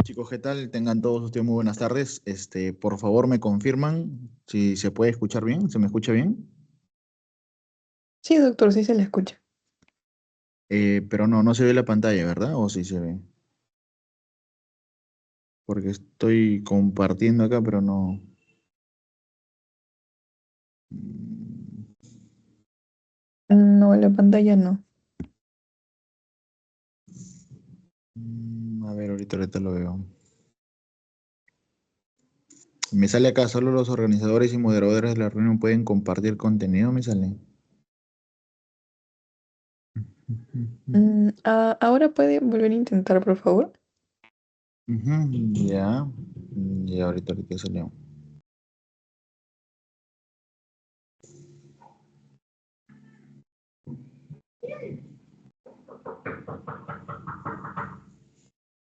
Chicos, ¿qué tal? Tengan todos ustedes muy buenas tardes. Por favor, me confirman si se puede escuchar bien, ¿se me escucha bien? Sí, doctor, sí se le escucha. Pero no se ve la pantalla, ¿verdad? ¿O sí se ve? Porque estoy compartiendo acá, pero no. No, la pantalla no. A ver, ahorita lo veo. Me sale acá, solo los organizadores y moderadores de la reunión pueden compartir contenido, me sale. Ahora puede volver a intentar, por favor. Ujú, ya, ya ahorita salió.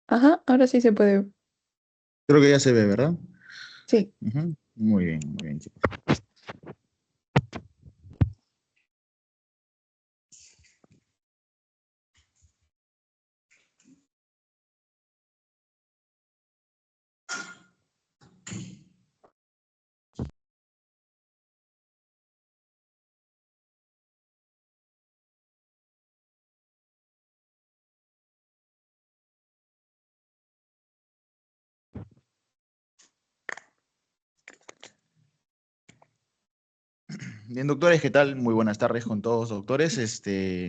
Ajá, ahora sí se puede. Creo que ya se ve, ¿verdad? Sí. Ujú, muy bien, chicos. Bien, doctores, ¿qué tal? Muy buenas tardes con todos, doctores.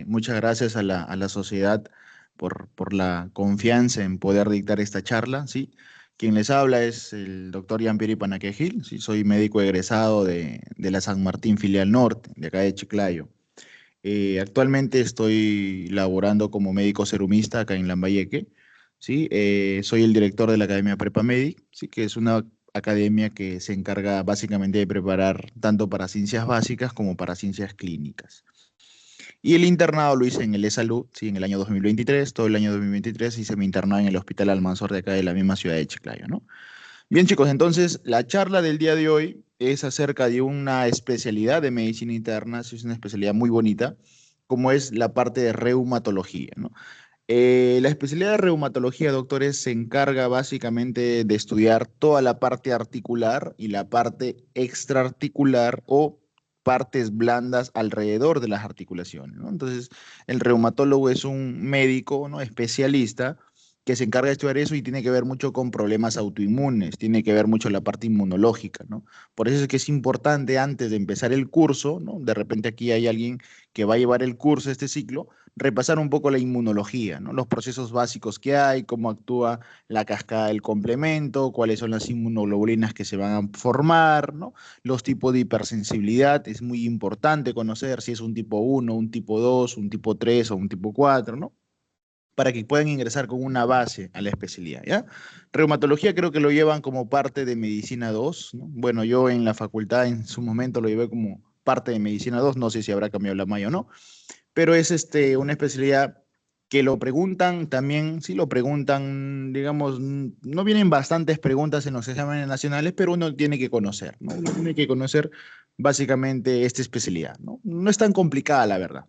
Muchas gracias a la sociedad por la confianza en poder dictar esta charla, ¿sí? Quien les habla es el doctor Jean-Pierre Panaquejil, ¿sí? Soy médico egresado de la San Martín Filial Norte, de acá de Chiclayo. Actualmente estoy laborando como médico serumista acá en Lambayeque, ¿sí? Soy el director de la Academia Prepamedic, ¿sí? Que es una academia que se encarga básicamente de preparar tanto para ciencias básicas como para ciencias clínicas. Y el internado lo hice en el E-Salud, ¿sí? En el año 2023, todo el año 2023 hice mi internado en el Hospital Almanzor de acá de la misma ciudad de Chiclayo, ¿no? Bien, chicos, entonces la charla del día de hoy es acerca de una especialidad de medicina interna, sí, es una especialidad muy bonita, como es la parte de reumatología, ¿no? La especialidad de reumatología, doctores, se encarga básicamente de estudiar toda la parte articular y la parte extraarticular o partes blandas alrededor de las articulaciones, ¿no? Entonces, el reumatólogo es un médico, ¿no? Especialista que se encarga de estudiar eso y tiene que ver mucho con problemas autoinmunes, tiene que ver mucho la parte inmunológica, ¿no? Por eso es que es importante antes de empezar el curso, ¿no? De repente aquí hay alguien que va a llevar el curso, este ciclo, repasar un poco la inmunología, ¿no? Los procesos básicos que hay, cómo actúa la cascada del complemento, cuáles son las inmunoglobulinas que se van a formar, ¿no? Los tipos de hipersensibilidad, es muy importante conocer si es un tipo 1, un tipo 2, un tipo 3 o un tipo 4, ¿no? Para que puedan ingresar con una base a la especialidad, ¿ya? Reumatología creo que lo llevan como parte de medicina 2, ¿no? Bueno, yo en la facultad en su momento lo llevé como parte de medicina 2, no sé si habrá cambiado la malla o no, pero es una especialidad que lo preguntan también, sí lo preguntan, digamos, no vienen bastantes preguntas en los exámenes nacionales, pero uno tiene que conocer, ¿no? Uno tiene que conocer básicamente esta especialidad, ¿no? No es tan complicada, la verdad.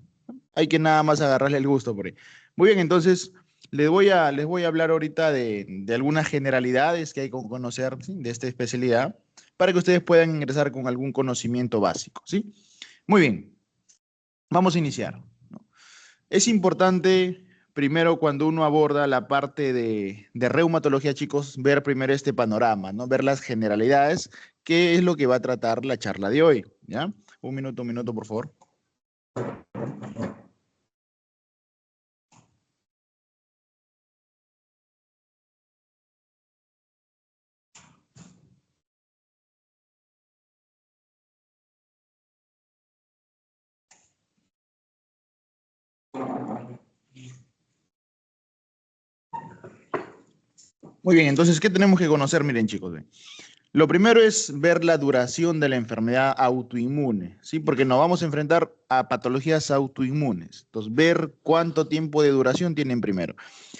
Hay que nada más agarrarle el gusto por ahí. Muy bien, entonces les voy a hablar ahorita de algunas generalidades que hay que conocer, ¿sí? De esta especialidad para que ustedes puedan ingresar con algún conocimiento básico, ¿sí? Muy bien, vamos a iniciar, ¿no? Es importante, primero, cuando uno aborda la parte de reumatología, chicos, ver primero este panorama, ¿no? Ver las generalidades, que es lo que va a tratar la charla de hoy, ¿ya? Un minuto, por favor. Muy bien, entonces, ¿qué tenemos que conocer? Miren, chicos, ¿ve? Lo primero es ver la duración de la enfermedad autoinmune, ¿sí? Porque nos vamos a enfrentar a patologías autoinmunes. Entonces, ver cuánto tiempo de duración tienen primero.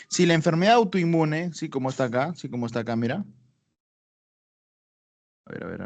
Si la enfermedad autoinmune, ¿sí? Como está acá, ¿sí? Como está acá, mira. A ver, a ver.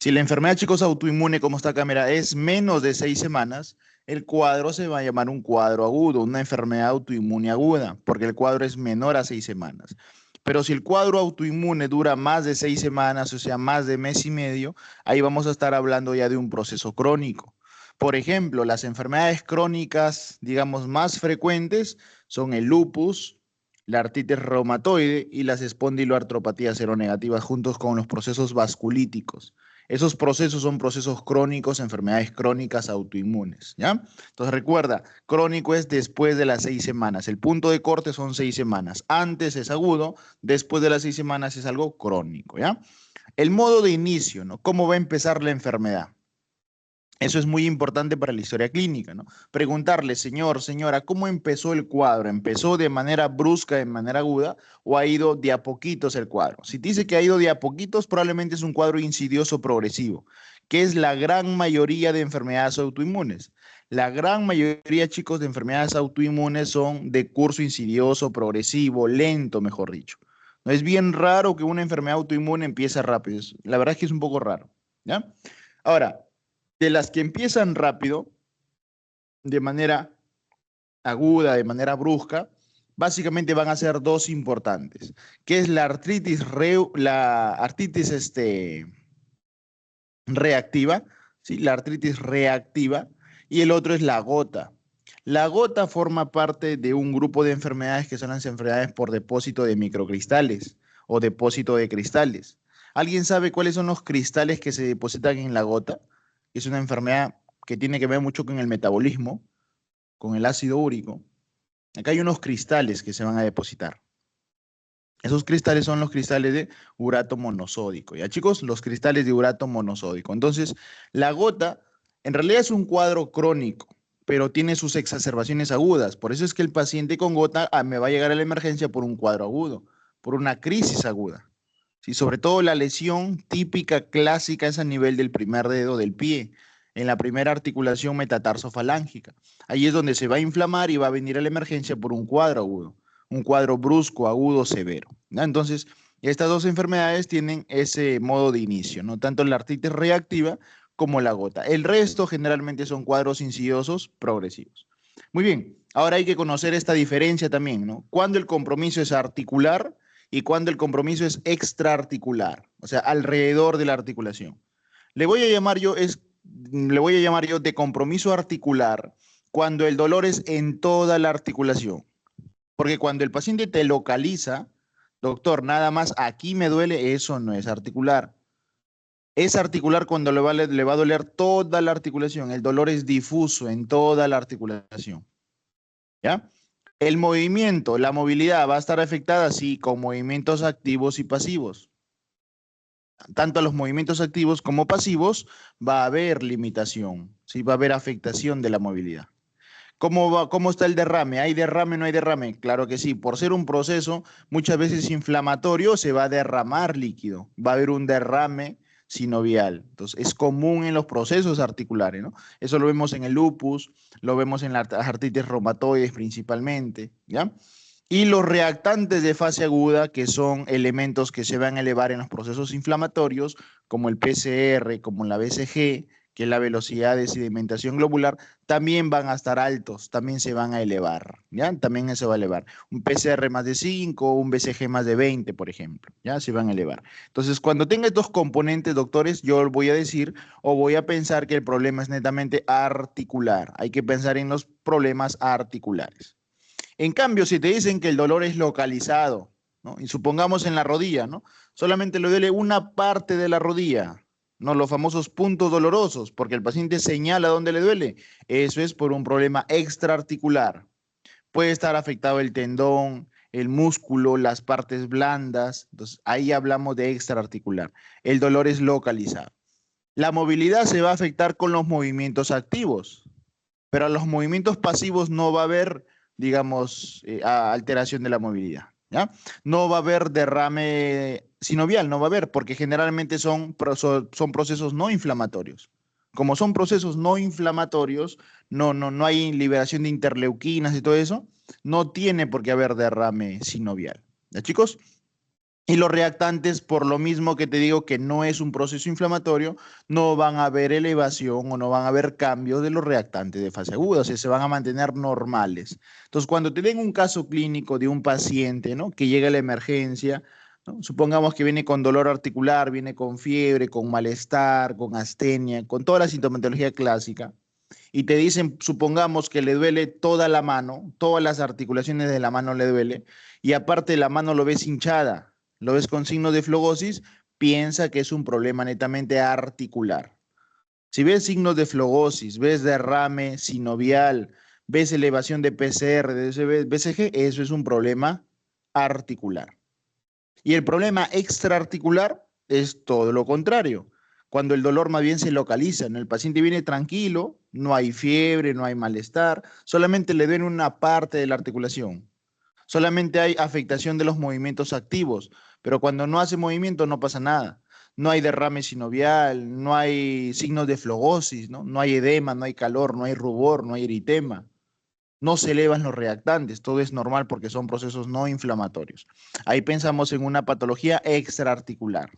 Si la enfermedad, chicos, autoinmune, como esta cámara, es menos de 6 semanas, el cuadro se va a llamar un cuadro agudo, una enfermedad autoinmune aguda, porque el cuadro es menor a 6 semanas. Pero si el cuadro autoinmune dura más de 6 semanas, o sea, más de mes y medio, ahí vamos a estar hablando ya de un proceso crónico. Por ejemplo, las enfermedades crónicas, digamos, más frecuentes son el lupus, la artritis reumatoide y las espondiloartropatías seronegativas juntos con los procesos vasculíticos. Esos procesos son procesos crónicos, enfermedades crónicas autoinmunes, ¿ya? Entonces recuerda, crónico es después de las 6 semanas. El punto de corte son 6 semanas. Antes es agudo, después de las 6 semanas es algo crónico, ¿ya? El modo de inicio, ¿no? ¿Cómo va a empezar la enfermedad? Eso es muy importante para la historia clínica, ¿no? Preguntarle, señor, señora, ¿cómo empezó el cuadro? ¿Empezó de manera brusca, de manera aguda, o ha ido de a poquitos el cuadro? Si te dice que ha ido de a poquitos, probablemente es un cuadro insidioso progresivo, que es la gran mayoría de enfermedades autoinmunes. La gran mayoría, chicos, de enfermedades autoinmunes son de curso insidioso, progresivo, lento, mejor dicho. No es bien raro que una enfermedad autoinmune empiece rápido. La verdad es que es un poco raro, ¿ya? Ahora, de las que empiezan rápido, de manera aguda, de manera brusca, básicamente van a ser dos importantes, que es la artritis reactiva, ¿sí? La artritis reactiva, y el otro es la gota. La gota forma parte de un grupo de enfermedades que son las enfermedades por depósito de microcristales o depósito de cristales. ¿Alguien sabe cuáles son los cristales que se depositan en la gota? Es una enfermedad que tiene que ver mucho con el metabolismo, con el ácido úrico. Acá hay unos cristales que se van a depositar. Esos cristales son los cristales de urato monosódico. ¿Ya, chicos? Los cristales de urato monosódico. Entonces, la gota en realidad es un cuadro crónico, pero tiene sus exacerbaciones agudas. Por eso es que el paciente con gota me va a llegar a la emergencia por un cuadro agudo, por una crisis aguda. Sí, sobre todo la lesión típica clásica es a nivel del primer dedo del pie, en la primera articulación metatarsofalángica. Ahí es donde se va a inflamar y va a venir a la emergencia por un cuadro agudo, un cuadro brusco, agudo, severo, ¿no? Entonces, estas dos enfermedades tienen ese modo de inicio, ¿no? Tanto la artritis reactiva como la gota. El resto generalmente son cuadros insidiosos progresivos. Muy bien, ahora hay que conocer esta diferencia también, ¿no? Cuando el compromiso es articular y cuando el compromiso es extraarticular, o sea, alrededor de la articulación. Le voy a llamar yo, le voy a llamar yo de compromiso articular cuando el dolor es en toda la articulación. Porque cuando el paciente te localiza, doctor, nada más aquí me duele, eso no es articular. Es articular cuando le va a doler toda la articulación. El dolor es difuso en toda la articulación. ¿Ya? El movimiento, la movilidad va a estar afectada, sí, con movimientos activos y pasivos. Tanto a los movimientos activos como pasivos va a haber limitación, ¿sí? Va a haber afectación de la movilidad. ¿Cómo está el derrame? ¿Hay derrame o no hay derrame? Claro que sí. Por ser un proceso muchas veces inflamatorio, se va a derramar líquido. Va a haber un derrame sinovial. Entonces, es común en los procesos articulares, ¿no? Eso lo vemos en el lupus, lo vemos en las artritis reumatoides principalmente, ¿ya? Y los reactantes de fase aguda, que son elementos que se van a elevar en los procesos inflamatorios, como el PCR, como la BCG, que es la velocidad de sedimentación globular, también van a estar altos, también se van a elevar, ¿ya? También se va a elevar. Un PCR más de 5, un BCG más de 20, por ejemplo, ¿ya? Se van a elevar. Entonces, cuando tenga estos componentes, doctores, yo voy a decir o voy a pensar que el problema es netamente articular. Hay que pensar en los problemas articulares. En cambio, si te dicen que el dolor es localizado, ¿no? Y supongamos en la rodilla, ¿no? Solamente le duele una parte de la rodilla, ¿no? Los famosos puntos dolorosos, porque el paciente señala dónde le duele. Eso es por un problema extraarticular. Puede estar afectado el tendón, el músculo, las partes blandas. Entonces, ahí hablamos de extraarticular. El dolor es localizado. La movilidad se va a afectar con los movimientos activos, pero a los movimientos pasivos no va a haber, digamos, alteración de la movilidad, ¿ya? No va a haber derrame sinovial, no va a haber, porque generalmente son procesos no inflamatorios. Como son procesos no inflamatorios, no hay liberación de interleuquinas y todo eso, no tiene por qué haber derrame sinovial. ¿Ya, chicos? Y los reactantes, por lo mismo que te digo que no es un proceso inflamatorio, no van a haber elevación o no van a haber cambios de los reactantes de fase aguda, o sea, se van a mantener normales. Entonces, cuando te den un caso clínico de un paciente, ¿no? Que llega a la emergencia, ¿no? Supongamos que viene con dolor articular, viene con fiebre, con malestar, con astenia, con toda la sintomatología clásica, y te dicen, supongamos que le duele toda la mano, todas las articulaciones de la mano le duele, y aparte la mano lo ves hinchada, lo ves con signos de flogosis, piensa que es un problema netamente articular. Si ves signos de flogosis, ves derrame sinovial, ves elevación de PCR, de BCG, eso es un problema articular. Y el problema extraarticular es todo lo contrario. Cuando el dolor más bien se localiza, ¿no? El paciente viene tranquilo, no hay fiebre, no hay malestar, solamente le duele una parte de la articulación. Solamente hay afectación de los movimientos activos, pero cuando no hace movimiento no pasa nada. No hay derrame sinovial, no hay signos de flogosis, ¿no? No hay edema, no hay calor, no hay rubor, no hay eritema. No se elevan los reactantes, todo es normal porque son procesos no inflamatorios. Ahí pensamos en una patología extraarticular,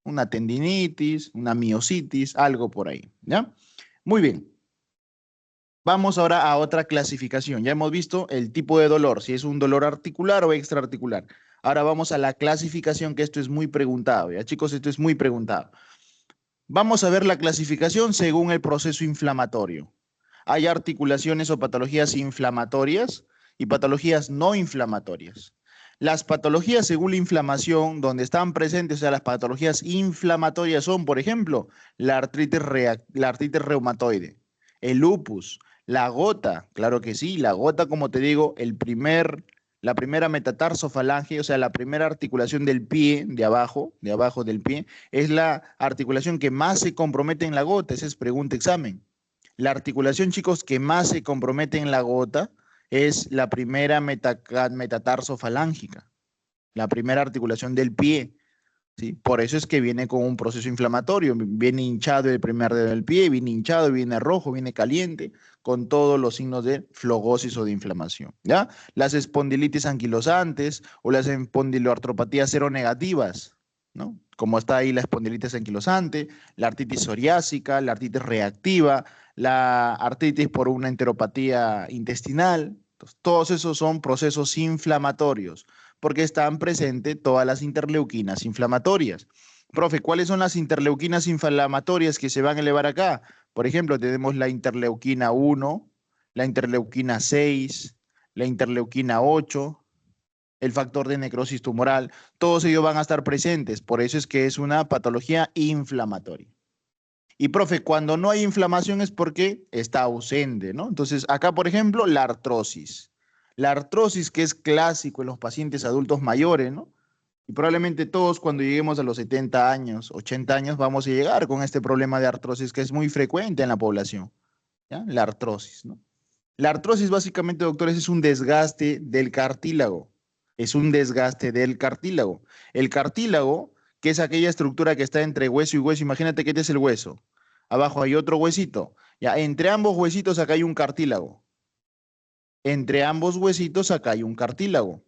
una tendinitis, una miositis, algo por ahí, ¿ya? Muy bien. Vamos ahora a otra clasificación. Ya hemos visto el tipo de dolor, si es un dolor articular o extraarticular. Ahora vamos a la clasificación, que esto es muy preguntado, ¿ya chicos? Esto es muy preguntado. Vamos a ver la clasificación según el proceso inflamatorio. Hay articulaciones o patologías inflamatorias y patologías no inflamatorias. Las patologías según la inflamación, donde están presentes, o sea, las patologías inflamatorias son, por ejemplo, la artritis reumatoide, el lupus, la gota, claro que sí, la gota, como te digo, la primera metatarsofalange, o sea, la primera articulación del pie, de abajo del pie, es la articulación que más se compromete en la gota. Esa es pregunta examen. La articulación, chicos, que más se compromete en la gota es la primera metatarsofalángicas, la primera articulación del pie. ¿Sí? Por eso es que viene con un proceso inflamatorio. Viene hinchado el primer dedo del pie, viene hinchado, viene rojo, viene caliente, con todos los signos de flogosis o de inflamación. ¿Ya? Las espondilitis anquilosantes o las espondiloartropatías seronegativas, ¿no? Como está ahí la espondilitis anquilosante, la artritis psoriásica, la artritis reactiva, la artritis por una enteropatía intestinal. Entonces, todos esos son procesos inflamatorios porque están presentes todas las interleuquinas inflamatorias. Profe, ¿cuáles son las interleuquinas inflamatorias que se van a elevar acá? Por ejemplo, tenemos la interleuquina 1, la interleuquina 6, la interleuquina 8, el factor de necrosis tumoral, todos ellos van a estar presentes, por eso es que es una patología inflamatoria. Y profe, cuando no hay inflamación es porque está ausente, ¿no? Entonces, acá, por ejemplo, la artrosis. La artrosis que es clásico en los pacientes adultos mayores, ¿no? Y probablemente todos cuando lleguemos a los 70 años, 80 años, vamos a llegar con este problema de artrosis que es muy frecuente en la población, ¿ya? La artrosis, ¿no? La artrosis básicamente, doctores, es un desgaste del cartílago. Es un desgaste del cartílago. El cartílago, que es aquella estructura que está entre hueso y hueso, imagínate que este es el hueso. Abajo hay otro huesito. Ya, entre ambos huesitos acá hay un cartílago. Entre ambos huesitos acá hay un cartílago.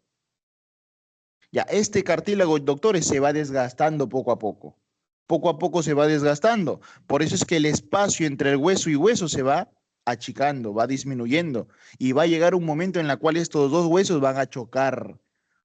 Ya, este cartílago, doctores, se va desgastando poco a poco. Poco a poco se va desgastando. Por eso es que el espacio entre el hueso y hueso se va achicando, va disminuyendo. Y va a llegar un momento en el cual estos dos huesos van a chocar.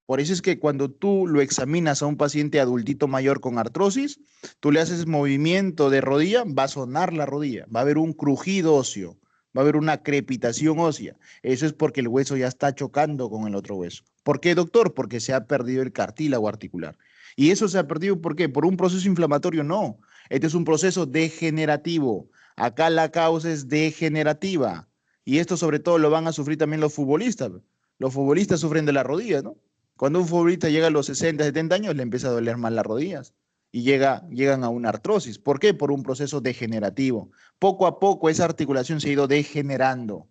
Por eso es que cuando tú lo examinas a un paciente adultito mayor con artrosis, tú le haces movimiento de rodilla, va a sonar la rodilla, va a haber un crujido óseo, va a haber una crepitación ósea. Eso es porque el hueso ya está chocando con el otro hueso. ¿Por qué, doctor? Porque se ha perdido el cartílago articular. ¿Y eso se ha perdido por qué? ¿Por un proceso inflamatorio? No. Este es un proceso degenerativo. Acá la causa es degenerativa. Y esto sobre todo lo van a sufrir también los futbolistas. Los futbolistas sufren de la rodilla, ¿no? Cuando un futbolista llega a los 60, 70 años, le empieza a doler más las rodillas y llegan a una artrosis. ¿Por qué? Por un proceso degenerativo. Poco a poco esa articulación se ha ido degenerando.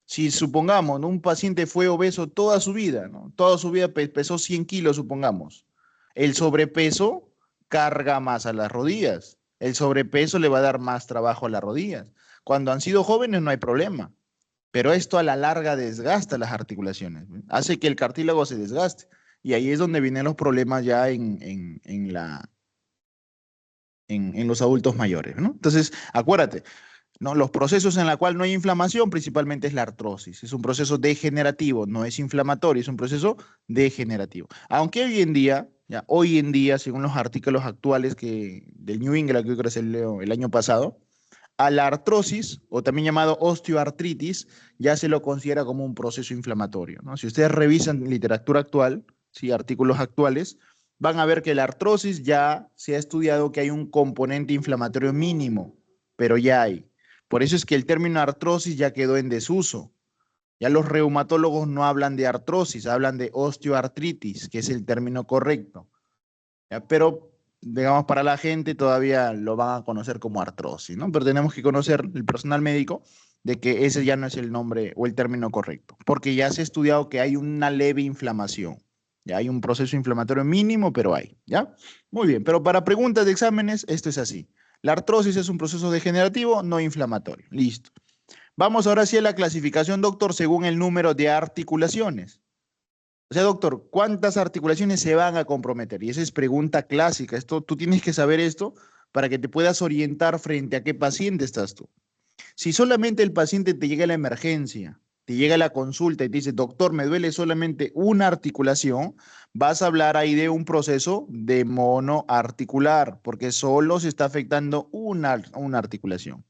Si supongamos, ¿no? Un paciente fue obeso toda su vida, ¿no? Toda su vida pesó 100 kilos, supongamos. El sobrepeso carga más a las rodillas. El sobrepeso le va a dar más trabajo a las rodillas. Cuando han sido jóvenes no hay problema, pero esto a la larga desgasta las articulaciones, ¿ve? Hace que el cartílago se desgaste. Y ahí es donde vienen los problemas ya en los adultos mayores, ¿no? Entonces, acuérdate, ¿no? Los procesos en los cuales no hay inflamación, principalmente es la artrosis. Es un proceso degenerativo, no es inflamatorio, es un proceso degenerativo. Aunque hoy en día, ya, hoy en día, según los artículos actuales del New England, que creo que salió el año pasado, a la artrosis, o también llamado osteoartritis, ya se lo considera como un proceso inflamatorio, ¿no? Si ustedes revisan literatura actual, ¿sí? Artículos actuales, van a ver que la artrosis ya se ha estudiado que hay un componente inflamatorio mínimo, pero ya hay. Por eso es que el término artrosis ya quedó en desuso. Ya los reumatólogos no hablan de artrosis, hablan de osteoartritis, que es el término correcto. ¿Ya? Pero, digamos, para la gente todavía lo van a conocer como artrosis, ¿no? Pero tenemos que conocer el personal médico de que ese ya no es el nombre o el término correcto, porque ya se ha estudiado que hay una leve inflamación. Ya hay un proceso inflamatorio mínimo, pero hay, ¿ya? Muy bien, pero para preguntas de exámenes, esto es así. La artrosis es un proceso degenerativo no inflamatorio. Listo. Vamos ahora sí a la clasificación, doctor, según el número de articulaciones. O sea, doctor, ¿cuántas articulaciones se van a comprometer? Y esa es pregunta clásica. Esto, tú tienes que saber esto para que te puedas orientar frente a qué paciente estás tú. Si solamente el paciente te llega a la emergencia, te llega a la consulta y te dice, doctor, me duele solamente una articulación, vas a hablar ahí de un proceso de monoarticular, porque solo se está afectando una articulación.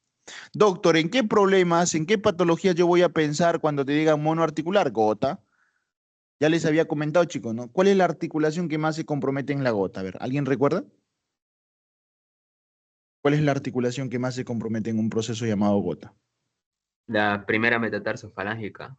Doctor, ¿en qué problemas, en qué patologías yo voy a pensar cuando te digan monoarticular? Gota. Ya les había comentado, chicos, ¿no? ¿Cuál es la articulación que más se compromete en la gota? A ver, ¿alguien recuerda? ¿Cuál es la articulación que más se compromete en un proceso llamado gota? La primera metatarsofalágica.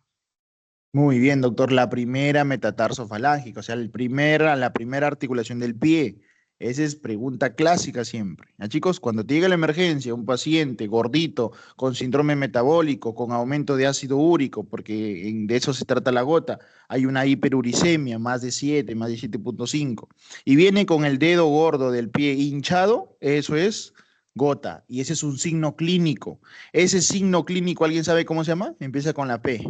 Muy bien, doctor. La primera metatarsofalágica, o sea, la primera articulación del pie. Esa es pregunta clásica siempre. ¿Ya, chicos? Cuando te llega la emergencia, un paciente gordito con síndrome metabólico, con aumento de ácido úrico, porque de eso se trata la gota, hay una hiperuricemia, más de 7, más de 7,5, y viene con el dedo gordo del pie hinchado, eso es gota, y ese es un signo clínico. Ese signo clínico, ¿alguien sabe cómo se llama? Empieza con la P.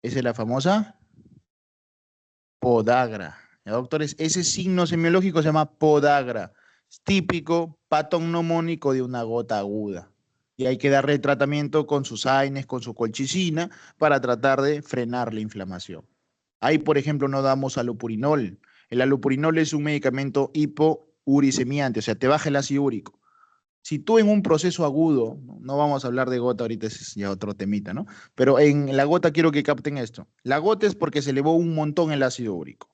Esa es la famosa podagra. ¿Ya, doctores? Ese signo semiológico se llama podagra. Es típico patognomónico de una gota aguda. Y hay que darle tratamiento con sus AINES, con su colchicina, para tratar de frenar la inflamación. Ahí, por ejemplo, no damos alopurinol. El alopurinol es un medicamento hipouricemiante, o sea, te baja el ácido úrico. Si tú en un proceso agudo, no vamos a hablar de gota ahorita, es ya otro temita, ¿no? Pero en la gota quiero que capten esto. La gota es porque se elevó un montón el ácido úrico.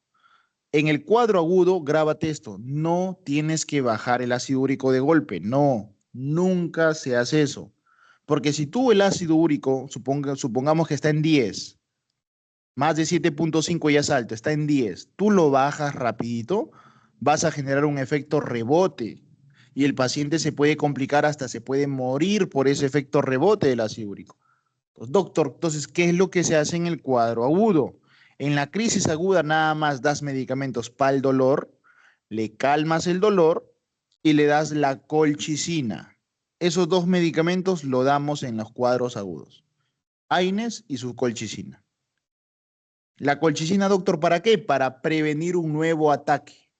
En el cuadro agudo, grábate esto, no tienes que bajar el ácido úrico de golpe, no, nunca se hace eso. Porque si tú el ácido úrico, supongamos que está en 10, más de 7,5 ya es alto, está en 10, tú lo bajas rapidito, vas a generar un efecto rebote y el paciente se puede complicar, hasta se puede morir por ese efecto rebote del ácido úrico. Entonces, doctor, entonces, ¿qué es lo que se hace en el cuadro agudo? En la crisis aguda nada más das medicamentos para el dolor, le calmas el dolor y le das la colchicina. Esos dos medicamentos lo damos en los cuadros agudos. AINES y su colchicina. La colchicina, doctor, ¿para qué? Para prevenir un nuevo ataque.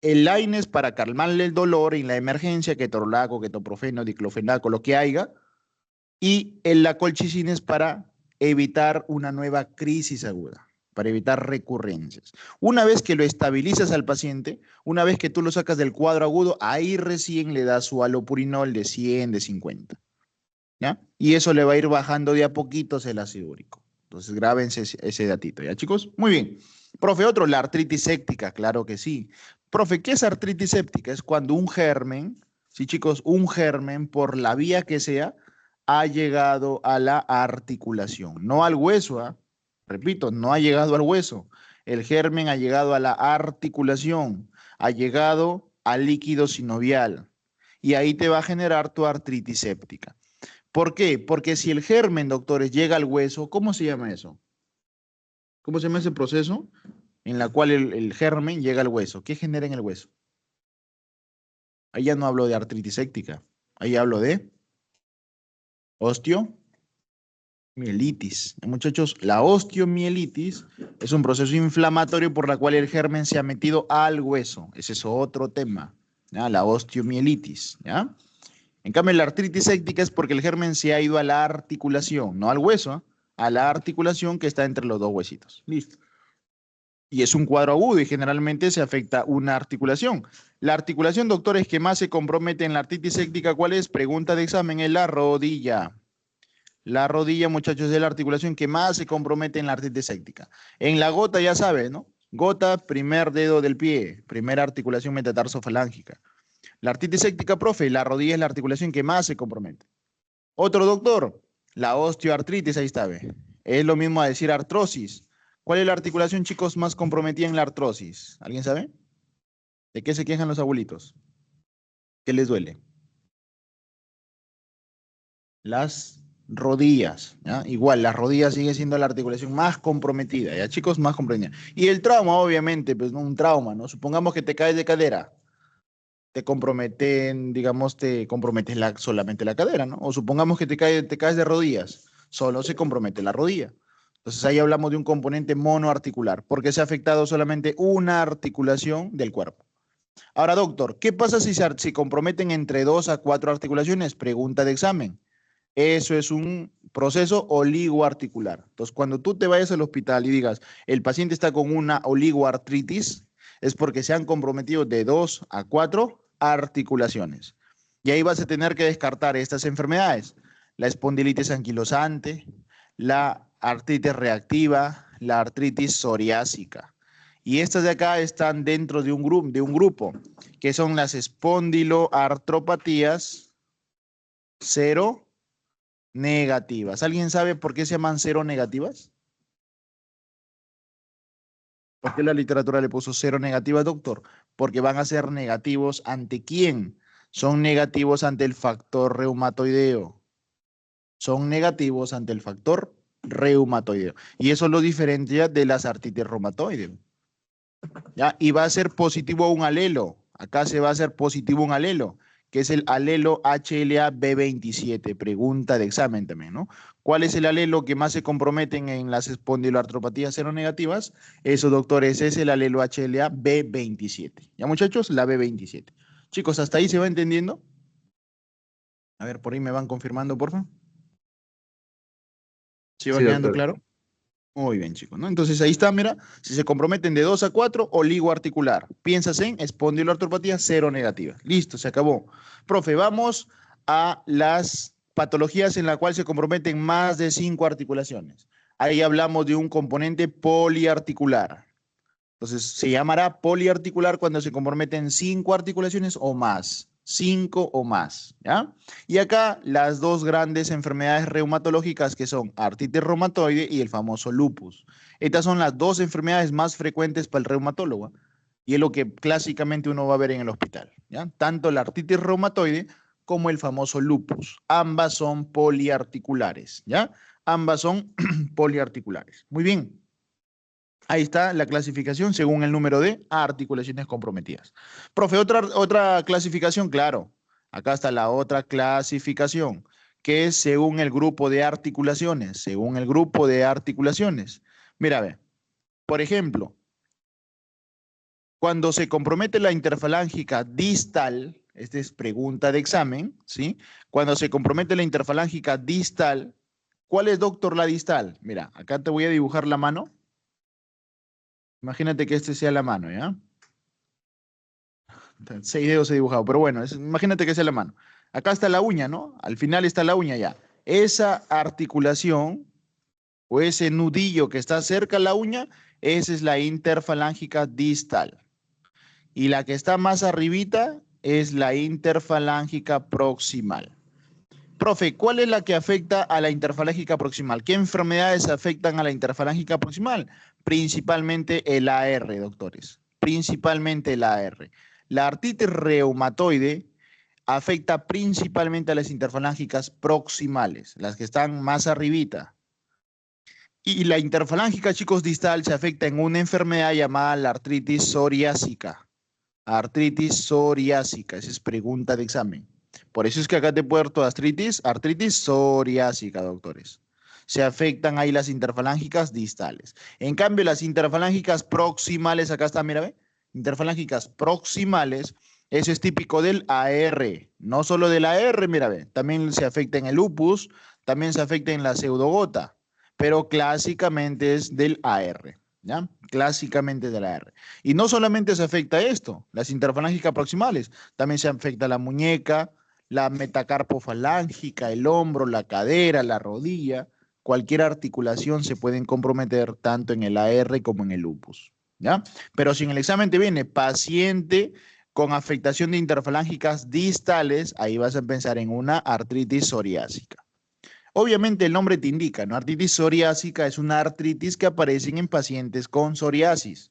El AINES para calmarle el dolor en la emergencia, ketorolaco, ketoprofeno, diclofenaco, lo que haya. Y la colchicina es para evitar una nueva crisis aguda, para evitar recurrencias. Una vez que lo estabilizas al paciente, una vez que tú lo sacas del cuadro agudo, ahí recién le das su alopurinol de 100, de 50. ¿Ya? Y eso le va a ir bajando de a poquitos el ácido úrico. Entonces, grábense ese datito, ¿ya, chicos? Muy bien. Profe, otro, la artritis séptica, claro que sí. Profe, ¿qué es artritis séptica? Es cuando un germen, sí, chicos, un germen, por la vía que sea, ha llegado a la articulación, no al hueso, ¿ah? Repito, no ha llegado al hueso. El germen ha llegado a la articulación, ha llegado al líquido sinovial y ahí te va a generar tu artritis séptica. ¿Por qué? Porque si el germen, doctores, llega al hueso, ¿cómo se llama eso? ¿Cómo se llama ese proceso en la cual el germen llega al hueso? ¿Qué genera en el hueso? Ahí ya no hablo de artritis séptica, ahí hablo de osteomielitis. Muchachos, la osteomielitis Es un proceso inflamatorio por la cual el germen se ha metido al hueso. Ese es otro tema, ¿ya? La osteomielitis, ¿ya? En cambio, la artritis séptica es porque el germen se ha ido a la articulación, no al hueso, ¿eh? A la articulación que está entre los dos huesitos. Listo. Y es un cuadro agudo y generalmente se afecta una articulación. La articulación, doctores, que más se compromete en la artritis séptica, ¿cuál es? Pregunta de examen, es la rodilla. La rodilla, muchachos, es la articulación que más se compromete en la artritis séptica. En la gota, ya sabes, ¿no? Gota, primer dedo del pie, primera articulación metatarsofalángica. La artritis séptica, profe, la rodilla es la articulación que más se compromete. Otro doctor, la osteoartritis, ahí está, ve. Es lo mismo a decir artrosis. ¿Cuál es la articulación, chicos, más comprometida en la artrosis? ¿Alguien sabe? ¿De qué se quejan los abuelitos? ¿Qué les duele? Las rodillas, ¿ya? Igual, las rodillas sigue siendo la articulación más comprometida, ¿ya, chicos? Más comprometida. Y el trauma, obviamente, pues no un trauma, ¿no? Supongamos que te caes de cadera, te comprometen, digamos, te comprometes solamente la cadera, ¿no? O supongamos que te caes de rodillas, solo se compromete la rodilla. Entonces ahí hablamos de un componente monoarticular, porque se ha afectado solamente una articulación del cuerpo. Ahora, doctor, ¿qué pasa si se comprometen entre 2 a 4 articulaciones? Pregunta de examen. Eso es un proceso oligoarticular. Entonces, cuando tú te vayas al hospital y digas, el paciente está con una oligoartritis, es porque se han comprometido de 2 a 4 articulaciones. Y ahí vas a tener que descartar estas enfermedades: la espondilitis anquilosante, la artritis reactiva, la artritis psoriásica. Y estas de acá están dentro de un grupo, que son las espondiloartropatías cero negativas. ¿Alguien sabe por qué se llaman cero negativas? ¿Por qué la literatura le puso cero negativas, doctor? Porque van a ser negativos ¿ante quién? Son negativos ante el factor reumatoideo. Son negativos ante el factor reumatoideo. Y eso lo diferencia de las artritis reumatoides. ¿Ya? Y va a ser positivo un alelo. Acá se va a hacer positivo un alelo, que es el alelo HLA-B27. Pregunta de examen también, ¿no? ¿Cuál es el alelo que más se comprometen en las espondiloartropatías seronegativas? Eso, doctores, es el alelo HLA-B27. ¿Ya, muchachos? La B27. Chicos, ¿hasta ahí se va entendiendo? A ver, por ahí me van confirmando, por favor. ¿Sí va Sí, quedando doctor. claro? Muy bien, chicos, ¿no? Entonces ahí está, mira, si se comprometen de 2 a 4, oligoarticular. Piensas en espondiloartropatía cero negativa. Listo, se acabó. Profe, vamos a las patologías en las cuales se comprometen más de 5 articulaciones. Ahí hablamos de un componente poliarticular. Entonces, se llamará poliarticular cuando se comprometen 5 articulaciones o más. 5 o más, ¿ya? Y acá las dos grandes enfermedades reumatológicas que son artritis reumatoide y el famoso lupus. Estas son las dos enfermedades más frecuentes para el reumatólogo, ¿eh? Y es lo que clásicamente uno va a ver en el hospital, ¿ya? Tanto la artritis reumatoide como el famoso lupus. Ambas son poliarticulares, ¿ya? Ambas son poliarticulares. Muy bien. Ahí está la clasificación según el número de articulaciones comprometidas. Profe, otra clasificación, claro. Acá está la otra clasificación, que es según el grupo de articulaciones. Según el grupo de articulaciones. Mira, ve, por ejemplo, cuando se compromete la interfalángica distal, esta es pregunta de examen, ¿sí? Cuando se compromete la interfalángica distal, ¿cuál es, doctor, la distal? Mira, acá te voy a dibujar la mano. Imagínate que este sea la mano, ¿ya? 6 dedos he dibujado, pero bueno, imagínate que sea la mano. Acá está la uña, ¿no? Al final está la uña ya. Esa articulación o ese nudillo que está cerca a la uña, esa es la interfalángica distal. Y la que está más arribita es la interfalángica proximal. Profe, ¿cuál es la que afecta a la interfalángica proximal? ¿Qué enfermedades afectan a la interfalángica proximal? Principalmente el AR, doctores. Principalmente el AR. La artritis reumatoide afecta principalmente a las interfalángicas proximales, las que están más arribita. Y la interfalángica, chicos, distal se afecta en una enfermedad llamada la artritis psoriásica. Artritis psoriásica, esa es pregunta de examen. Por eso es que acá te puerto artritis psoriásica, doctores. se afectan ahí las interfalángicas distales. En cambio, las interfalángicas proximales, acá está, mira, ve, interfalángicas proximales, eso es típico del AR, no solo del AR, mira, ve, también se afecta en el lupus, también se afecta en la pseudogota, pero clásicamente es del AR, ¿ya? Clásicamente del AR. Y no solamente se afecta esto, las interfalángicas proximales, también se afecta la muñeca, la metacarpofalángica, el hombro, la cadera, la rodilla, cualquier articulación se pueden comprometer tanto en el AR como en el lupus, ¿ya? Pero si en el examen te viene paciente con afectación de interfalángicas distales, ahí vas a pensar en una artritis psoriásica. Obviamente el nombre te indica, ¿no? Artritis psoriásica es una artritis que aparece en pacientes con psoriasis.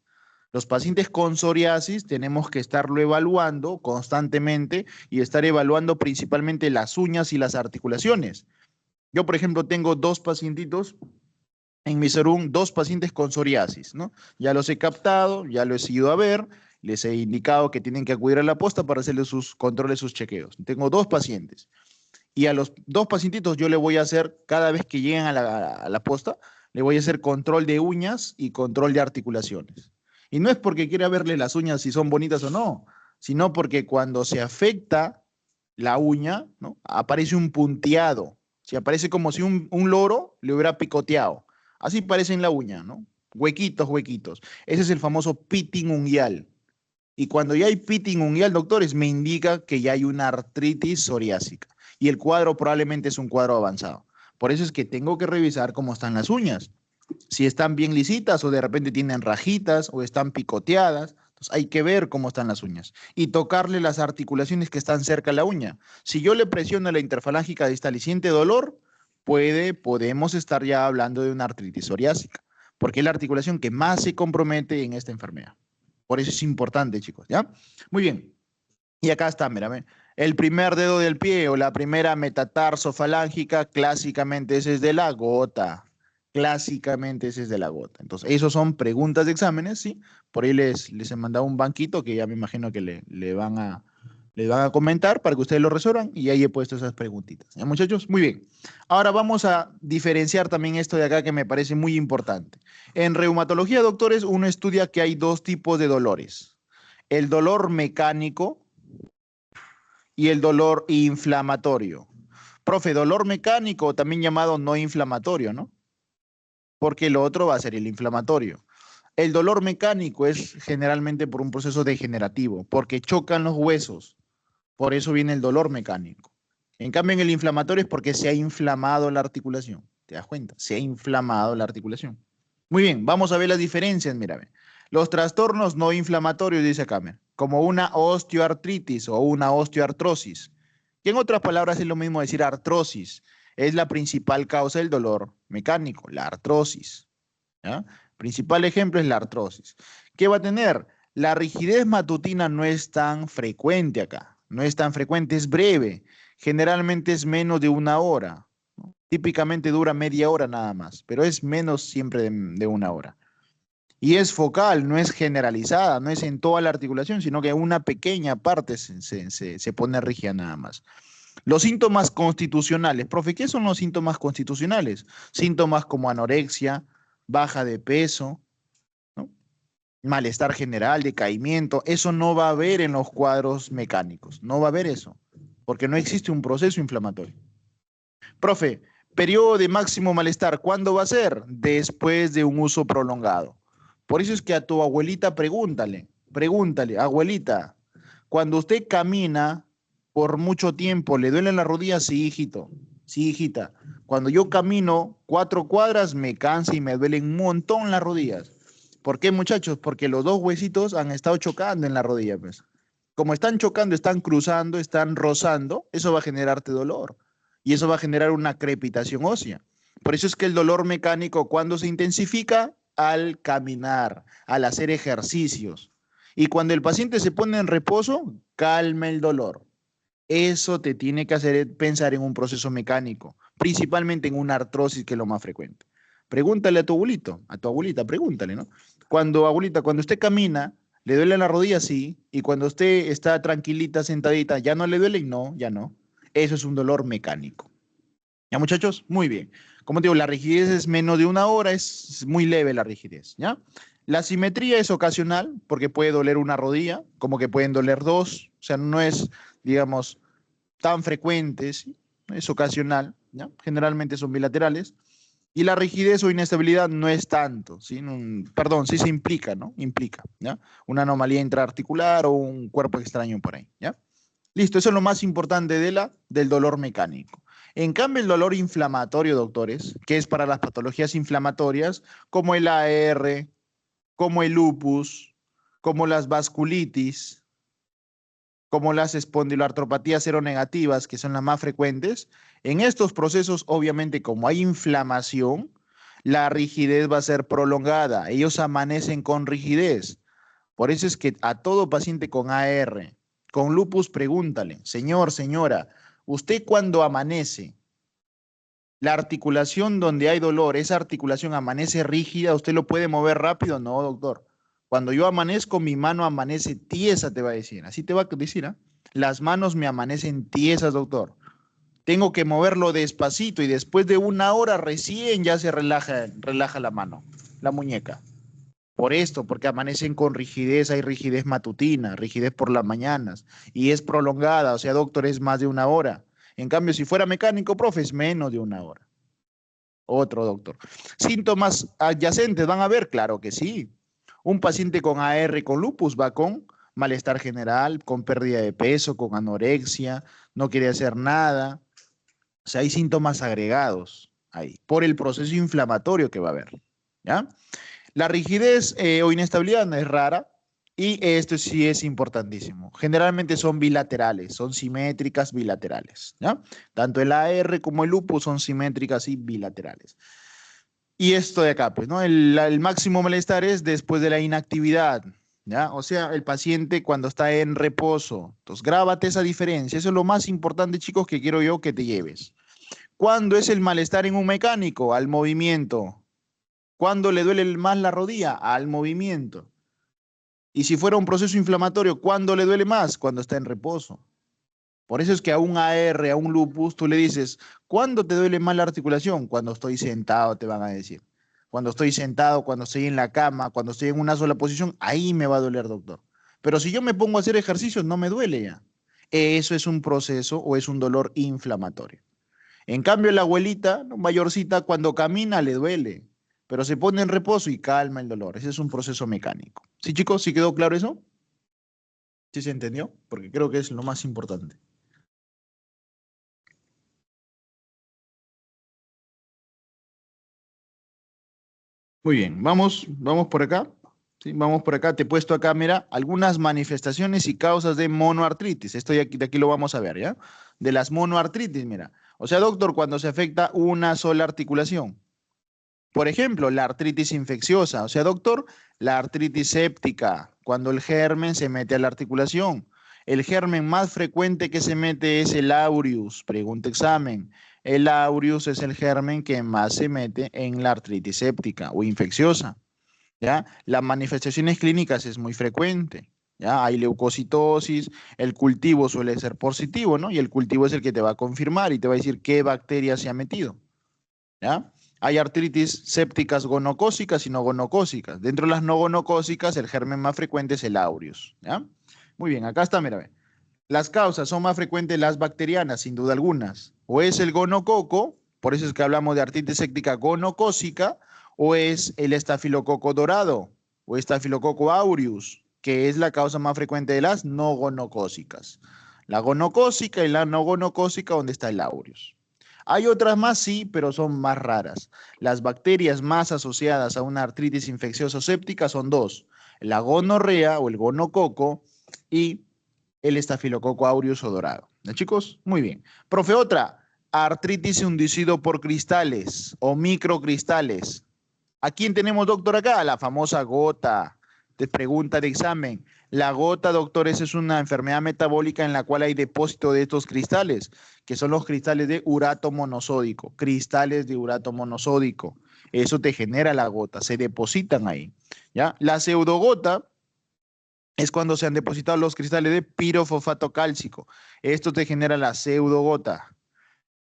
Los pacientes con psoriasis tenemos que estarlo evaluando constantemente y estar evaluando principalmente las uñas y las articulaciones. Yo, por ejemplo, tengo dos pacientitos en mi serum, dos pacientes con psoriasis, ¿no? Ya los he captado, ya los he ido a ver, les he indicado que tienen que acudir a la posta para hacerle sus controles, sus chequeos. Tengo dos pacientes. Y a los dos pacientitos yo le voy a hacer, cada vez que lleguen a la posta, le voy a hacer control de uñas y control de articulaciones. Y no es porque quiera verle las uñas si son bonitas o no, sino porque cuando se afecta la uña, ¿no? Aparece un punteado. Se aparece como si un loro le hubiera picoteado. Así parece en la uña, ¿no? Huequitos, huequitos. Ese es el famoso pitting unguial. Y cuando ya hay pitting unguial, doctores, me indica que ya hay una artritis psoriásica. Y el cuadro probablemente es un cuadro avanzado. Por eso es que tengo que revisar cómo están las uñas. Si están bien lisitas o de repente tienen rajitas o están picoteadas. Entonces hay que ver cómo están las uñas. Y tocarle las articulaciones que están cerca de la uña. Si yo le presiono la interfalángica distal y siente dolor, podemos estar ya hablando de una artritis psoriásica. Porque es la articulación que más se compromete en esta enfermedad. Por eso es importante, chicos, ¿ya? Muy bien. Y acá está, mírame. El primer dedo del pie o la primera metatarsofalángica, clásicamente ese es de la gota. Clásicamente ese es de la gota. Entonces, esos son preguntas de exámenes, ¿sí? Por ahí les he mandado un banquito que ya me imagino que le van a comentar para que ustedes lo resuelvan y ahí he puesto esas preguntitas. ¿Ya, muchachos? Muy bien. Ahora vamos a diferenciar también esto de acá que me parece muy importante. En reumatología, doctores, uno estudia que hay dos tipos de dolores. El dolor mecánico y el dolor inflamatorio. Profe, dolor mecánico, también llamado no inflamatorio, ¿no? Porque lo otro va a ser el inflamatorio. El dolor mecánico es generalmente por un proceso degenerativo, porque chocan los huesos. Por eso viene el dolor mecánico. En cambio, en el inflamatorio es porque se ha inflamado la articulación. ¿Te das cuenta? Se ha inflamado la articulación. Muy bien, vamos a ver las diferencias, mírame. Los trastornos no inflamatorios, dice Kamer, como una osteoartritis o una osteoartrosis, que en otras palabras es lo mismo decir artrosis, es la principal causa del dolor mecánico, la artrosis. ¿Ya? Principal ejemplo es la artrosis. ¿Qué va a tener? La rigidez matutina no es tan frecuente acá, no es tan frecuente, es breve, generalmente es menos de una hora, ¿no? Típicamente dura media hora nada más, pero es menos siempre de una hora. Y es focal, no es generalizada, no es en toda la articulación, sino que una pequeña parte se pone rígida nada más. Los síntomas constitucionales. Profe, ¿qué son los síntomas constitucionales? Síntomas como anorexia, baja de peso, ¿no? Malestar general, decaimiento. Eso no va a haber en los cuadros mecánicos. No va a haber eso, porque no existe un proceso inflamatorio. Profe, periodo de máximo malestar, ¿cuándo va a ser? Después de un uso prolongado. Por eso es que a tu abuelita pregúntale, abuelita, cuando usted camina por mucho tiempo, ¿le duelen las rodillas? Sí, hijito, sí, hijita. Cuando yo camino 4 cuadras, me cansa y me duelen un montón las rodillas. ¿Por qué, muchachos? Porque los dos huesitos han estado chocando en la rodilla, pues. Como están chocando, están cruzando, están rozando, eso va a generarte dolor. Y eso va a generar una crepitación ósea. Por eso es que el dolor mecánico, cuando se intensifica, al caminar, al hacer ejercicios. Y cuando el paciente se pone en reposo, calma el dolor. Eso te tiene que hacer pensar en un proceso mecánico, principalmente en una artrosis, que es lo más frecuente. Pregúntale a tu abuelito, a tu abuelita, pregúntale, ¿no? Abuelita, cuando usted camina, ¿le duele la rodilla? Sí. Y cuando usted está tranquilita, sentadita, ¿ya no le duele? No, ya no. Eso es un dolor mecánico. ¿Ya, muchachos? Muy bien. Como te digo, la rigidez es menos de 1 hora, es muy leve la rigidez, ¿ya? La simetría es ocasional, porque puede doler una rodilla, como que pueden doler dos, o sea, no es, digamos, tan frecuente, ¿sí? Es ocasional, ¿ya? Generalmente son bilaterales. Y la rigidez o inestabilidad no es tanto, ¿sí? Perdón, sí se implica, ¿no? Implica, ¿ya? Una anomalía intraarticular o un cuerpo extraño por ahí, ¿ya? Listo, eso es lo más importante del dolor mecánico. En cambio, el dolor inflamatorio, doctores, que es para las patologías inflamatorias, como el AR, como el lupus, como las vasculitis, como las espondiloartropatías seronegativas, que son las más frecuentes, en estos procesos, obviamente, como hay inflamación, la rigidez va a ser prolongada. Ellos amanecen con rigidez. Por eso es que a todo paciente con AR, con lupus, pregúntale, señor, señora, ¿usted cuando amanece, la articulación donde hay dolor, esa articulación amanece rígida, usted lo puede mover rápido? No, doctor. Cuando yo amanezco, mi mano amanece tiesa, te va a decir. Así te va a decir, ¿ah? Las manos me amanecen tiesas, doctor. Tengo que moverlo despacito y después de 1 hora recién ya se relaja la mano, la muñeca. Por esto, porque amanecen con rigidez, hay rigidez matutina, rigidez por las mañanas, y es prolongada, o sea, doctor, es más de 1 hora. En cambio, si fuera mecánico, profe, es menos de 1 hora. Otro doctor. ¿Síntomas adyacentes van a ver? Claro que sí. Un paciente con AR con lupus va con malestar general, con pérdida de peso, con anorexia, no quiere hacer nada. O sea, hay síntomas agregados ahí por el proceso inflamatorio que va a haber. ¿Ya? La rigidez o inestabilidad no es rara y esto sí es importantísimo. Generalmente son bilaterales, son simétricas bilaterales, ¿ya? Tanto el AR como el lupus son simétricas y bilaterales. Y esto de acá, pues, ¿no? El máximo malestar es después de la inactividad, ¿ya? O sea, el paciente cuando está en reposo. Entonces, grábate esa diferencia. Eso es lo más importante, chicos, que quiero yo que te lleves. ¿Cuándo es el malestar en un mecánico? Al movimiento. ¿Cuándo le duele más la rodilla? Al movimiento. Y si fuera un proceso inflamatorio, ¿cuándo le duele más? Cuando está en reposo. Por eso es que a un AR, a un lupus, tú le dices, ¿cuándo te duele más la articulación? Cuando estoy sentado, te van a decir. Cuando estoy sentado, cuando estoy en la cama, cuando estoy en una sola posición, ahí me va a doler, doctor. Pero si yo me pongo a hacer ejercicios, no me duele ya. Eso es un proceso o es un dolor inflamatorio. En cambio, la abuelita, ¿no? Mayorcita, cuando camina le duele, pero se pone en reposo y calma el dolor. Ese es un proceso mecánico. ¿Sí, chicos? ¿Sí quedó claro eso? ¿Sí se entendió? Porque creo que es lo más importante. Muy bien, vamos por acá. Sí, vamos por acá. Te he puesto acá, mira, algunas manifestaciones y causas de monoartritis. Esto de aquí lo vamos a ver, ¿ya? De las monoartritis, mira. O sea, doctor, cuando se afecta una sola articulación. Por ejemplo, la artritis infecciosa, o sea, doctor, la artritis séptica, cuando el germen se mete a la articulación. El germen más frecuente que se mete es el aureus, pregunta examen. El aureus es el germen que más se mete en la artritis séptica o infecciosa, ¿ya? Las manifestaciones clínicas es muy frecuente, ¿ya? Hay leucocitosis, el cultivo suele ser positivo, ¿no? Y el cultivo es el que te va a confirmar y te va a decir qué bacteria se ha metido, ¿ya? Hay artritis sépticas gonocócicas y no gonocócicas. Dentro de las no gonocócicas, el germen más frecuente es el aureus, ¿ya? Muy bien, acá está, mira, ve. Las causas son más frecuentes las bacterianas, sin duda algunas. O es el gonococo, por eso es que hablamos de artritis séptica gonocócica, o es el estafilococo dorado, o estafilococo aureus, que es la causa más frecuente de las no gonocócicas. La gonocócica y la no gonocócica, donde está el aureus. Hay otras más, sí, pero son más raras. Las bacterias más asociadas a una artritis infecciosa séptica son dos, la gonorrea o el gonococo y el estafilococo aureus o dorado. ¿No, chicos? Muy bien. Profe, otra, artritis inducido por cristales o microcristales. ¿A quién tenemos, doctor, acá? La famosa gota. Te pregunta de examen. La gota, doctor, esa es una enfermedad metabólica en la cual hay depósito de estos cristales, que son los cristales de urato monosódico. Cristales de urato monosódico. Eso te genera la gota, se depositan ahí. ¿Ya? La pseudogota es cuando se han depositado los cristales de pirofosfato cálcico. Esto te genera la pseudogota.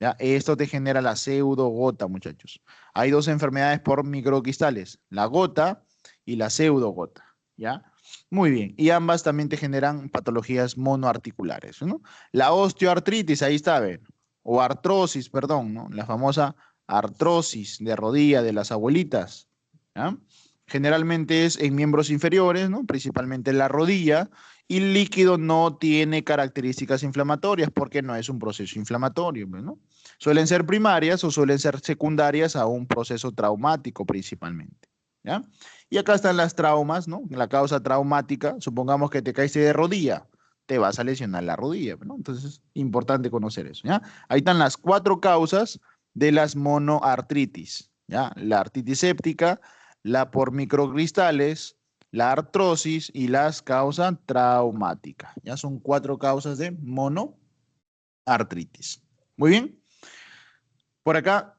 ¿Ya? Esto te genera la pseudogota, muchachos. Hay dos enfermedades por microcristales, la gota y la pseudogota, ¿ya? Muy bien, y ambas también te generan patologías monoarticulares, ¿no? La osteoartritis, ahí está, ¿ven? O artrosis, perdón, ¿no? La famosa artrosis de rodilla de las abuelitas, ¿ya? Generalmente es en miembros inferiores, ¿no? Principalmente en la rodilla, y el líquido no tiene características inflamatorias porque no es un proceso inflamatorio, ¿no? Suelen ser primarias o suelen ser secundarias a un proceso traumático principalmente, ¿ya? Y acá están las traumas, ¿no? La causa traumática, supongamos que te caíste de rodilla, te vas a lesionar la rodilla, ¿no? Entonces es importante conocer eso, ¿ya? Ahí están las 4 causas de las monoartritis, ¿ya? La artritis séptica, la por microcristales, la artrosis y las causas traumáticas. Ya son 4 causas de monoartritis. Muy bien. Por acá,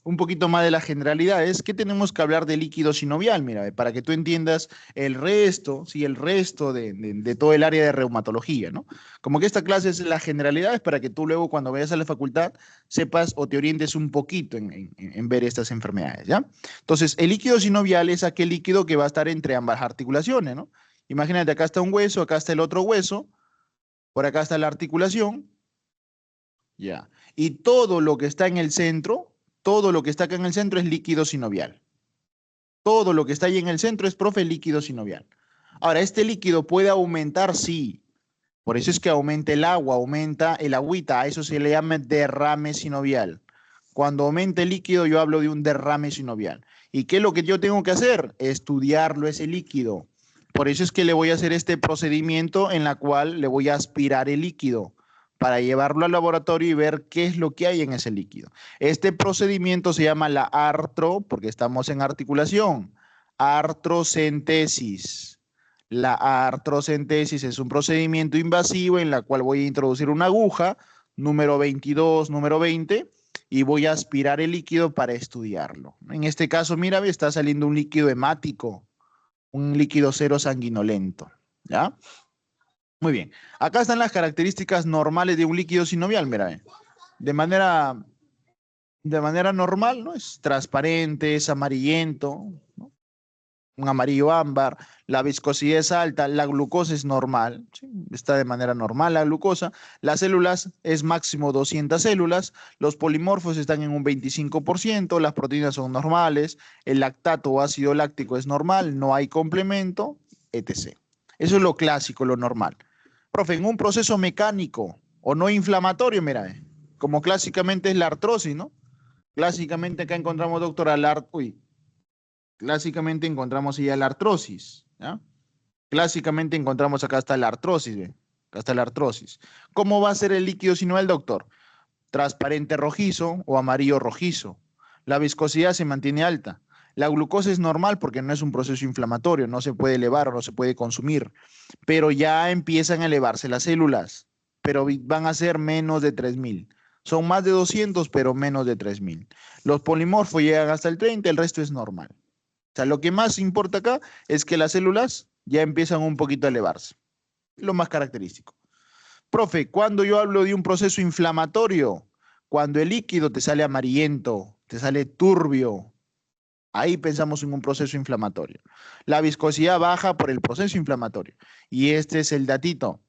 un poquito más de las generalidades. ¿Qué tenemos que hablar de líquido sinovial? Mira, para que tú entiendas el resto, sí, el resto de todo el área de reumatología, ¿no? Como que esta clase es las generalidades para que tú luego cuando vayas a la facultad sepas o te orientes un poquito en ver estas enfermedades, ¿ya? Entonces, el líquido sinovial es aquel líquido que va a estar entre ambas articulaciones, ¿no? Imagínate, acá está un hueso, acá está el otro hueso, por acá está la articulación, ya. Y todo lo que está en el centro, todo lo que está acá en el centro es líquido sinovial. Todo lo que está ahí en el centro es, profe, líquido sinovial. Ahora, ¿este líquido puede aumentar? Sí. Por eso es que aumenta el agua, aumenta el agüita. A eso se le llama derrame sinovial. Cuando aumenta el líquido, yo hablo de un derrame sinovial. ¿Y qué es lo que yo tengo que hacer? Estudiarlo ese líquido. Por eso es que le voy a hacer este procedimiento en la cual le voy a aspirar el líquido para llevarlo al laboratorio y ver qué es lo que hay en ese líquido. Este procedimiento se llama la porque estamos en articulación, artrocentesis. La artrocentesis es un procedimiento invasivo en la cual voy a introducir una aguja, número 22, número 20, y voy a aspirar el líquido para estudiarlo. En este caso, mira, está saliendo un líquido hemático, un líquido cero sanguinolento, ¿ya? Muy bien. Acá están las características normales de un líquido sinovial, mira. De manera, de manera normal, ¿no? Es transparente, es amarillento, ¿no? Un amarillo ámbar, la viscosidad es alta, la glucosa es normal, ¿sí? Está de manera normal la glucosa, las células es máximo 200 células, los polimorfos están en un 25%, las proteínas son normales, el lactato o ácido láctico es normal, no hay complemento, etc. Eso es lo clásico, lo normal. Profe, en un proceso mecánico o no inflamatorio, mira, como clásicamente es la artrosis, ¿no? Clásicamente acá encontramos, doctora, clásicamente encontramos ya la artrosis, ¿ya? Clásicamente encontramos acá está la artrosis, ¿ve? Acá está la artrosis. ¿Cómo va a ser el líquido sinovial, doctor? Transparente rojizo o amarillo rojizo. La viscosidad se mantiene alta. La glucosa es normal porque no es un proceso inflamatorio, no se puede elevar o no se puede consumir, pero ya empiezan a elevarse las células, pero van a ser menos de 3000. Son más de 200, pero menos de 3000. Los polimorfos llegan hasta el 30, el resto es normal. O sea, lo que más importa acá es que las células ya empiezan un poquito a elevarse. Lo más característico. Profe, cuando yo hablo de un proceso inflamatorio, cuando el líquido te sale amarillento, te sale turbio, ahí pensamos en un proceso inflamatorio. La viscosidad baja por el proceso inflamatorio. Y este es el datito.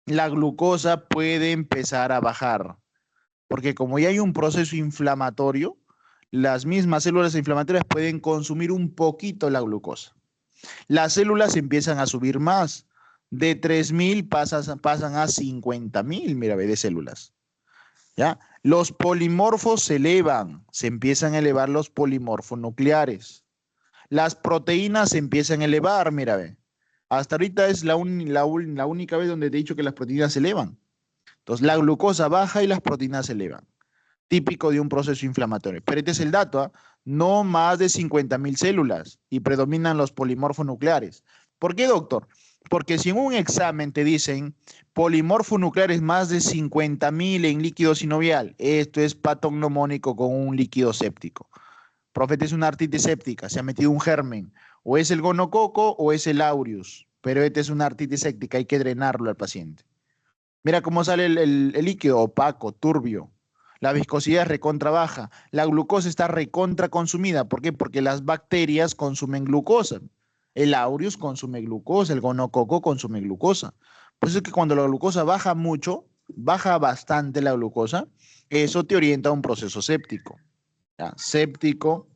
La glucosa puede empezar a bajar, porque como ya hay un proceso inflamatorio, las mismas células inflamatorias pueden consumir un poquito la glucosa. Las células empiezan a subir más. De 3000 pasan a 50.000, mira, ve, de células. ¿Ya? Los polimorfos se elevan, se empiezan a elevar los polimorfos nucleares. Las proteínas se empiezan a elevar, mira, ve. Hasta ahorita es la única vez donde te he dicho que las proteínas se elevan. Entonces, la glucosa baja y las proteínas se elevan. Típico de un proceso inflamatorio. Pero este es el dato, ¿eh? No más de 50.000 células y predominan los polimorfos nucleares. ¿Por qué, doctor? Porque si en un examen te dicen polimorfos nucleares más de 50.000 en líquido sinovial, esto es patognomónico con un líquido séptico. Profeta, es una artritis séptica, se ha metido un germen, o es el gonococo o es el aureus, pero esta es una artritis séptica, hay que drenarlo al paciente. Mira cómo sale el líquido, opaco, turbio. La viscosidad es recontra baja. La glucosa está recontra consumida. ¿Por qué? Porque las bacterias consumen glucosa. El aureus consume glucosa, el gonococo consume glucosa. Por eso es que cuando la glucosa baja mucho, baja bastante la glucosa, eso te orienta a un proceso séptico. ¿Ya? Séptico